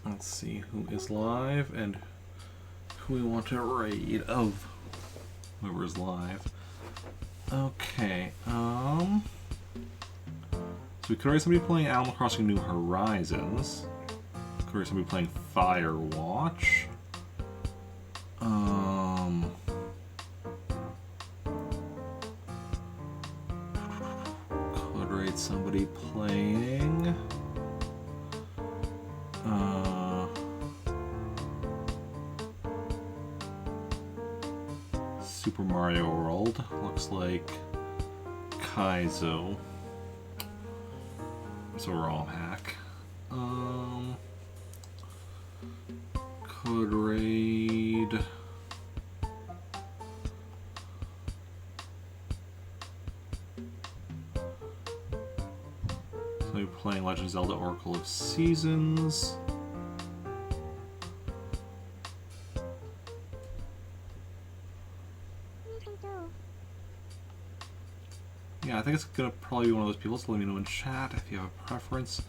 Let's see who is live and who we want to raid of whoever's live. Okay, so we could raid somebody playing Animal Crossing New Horizons. Could raid somebody playing Firewatch. Could raid somebody playing Super Mario World. Looks like Kaizo. It's a ROM hack. Could raid somebody playing Legend of Zelda Oracle of Seasons. Yeah, I think it's gonna probably be one of those people, so let me know in chat if you have a preference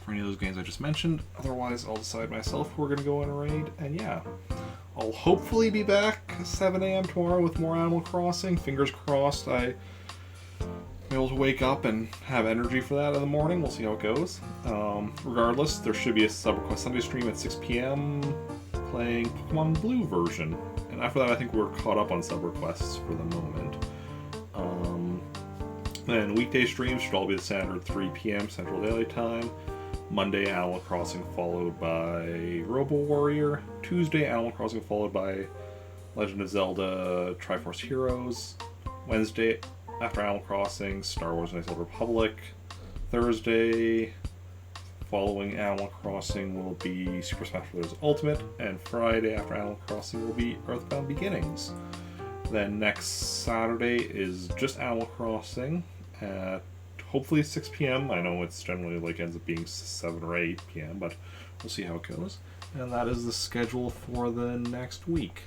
for any of those games I just mentioned. Otherwise, I'll decide myself who we're gonna go in a raid, and yeah. I'll hopefully be back 7 AM tomorrow with more Animal Crossing. Fingers crossed I'm able to wake up and have energy for that in the morning. We'll see how it goes. Regardless, there should be a SubRequest Sunday stream at 6 PM playing Pokemon Blue version. And after that, I think we're caught up on SubRequests for the moment. Then weekday streams should all be the standard 3 PM Central Daily Time. Monday, Animal Crossing followed by Robo Warrior. Tuesday, Animal Crossing followed by Legend of Zelda Triforce Heroes. Wednesday, after Animal Crossing, Star Wars Knights of the Republic. Thursday, following Animal Crossing, will be Super Smash Bros. Ultimate. And Friday, after Animal Crossing, will be Earthbound Beginnings. Then next Saturday is just Animal Crossing at hopefully 6 PM. I know it's generally like ends up being 7 or 8 PM, but we'll see how it goes. And that is the schedule for the next week.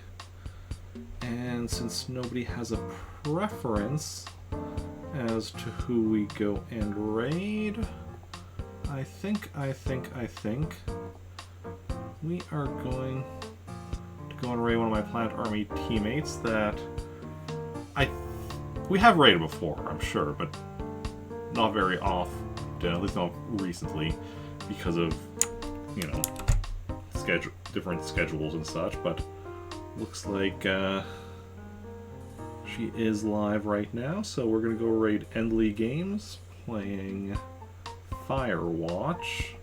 And since nobody has a preference as to who we go and raid, I think we are going to go and raid one of my Planet Army teammates that we have raided before, I'm sure, but not very often, at least not recently, because of, you know, different schedules and such, but looks like she is live right now, so we're going to go raid Endly Games, playing Firewatch.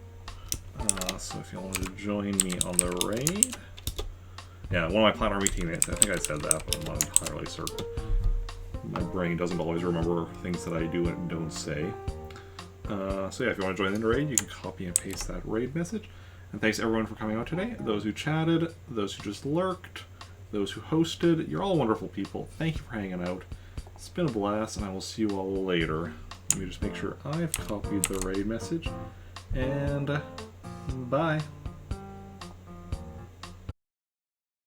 So if you wanted to join me on the raid... Yeah, one of my Planet Army teammates, I think I said that, but I'm not entirely certain. My brain doesn't always remember things that I do and don't say. So yeah, if you want to join the raid, you can copy and paste that raid message. And thanks everyone for coming out today. Those who chatted, those who just lurked, those who hosted, you're all wonderful people. Thank you for hanging out. It's been a blast, and I will see you all later. Let me just make sure I've copied the raid message. And bye.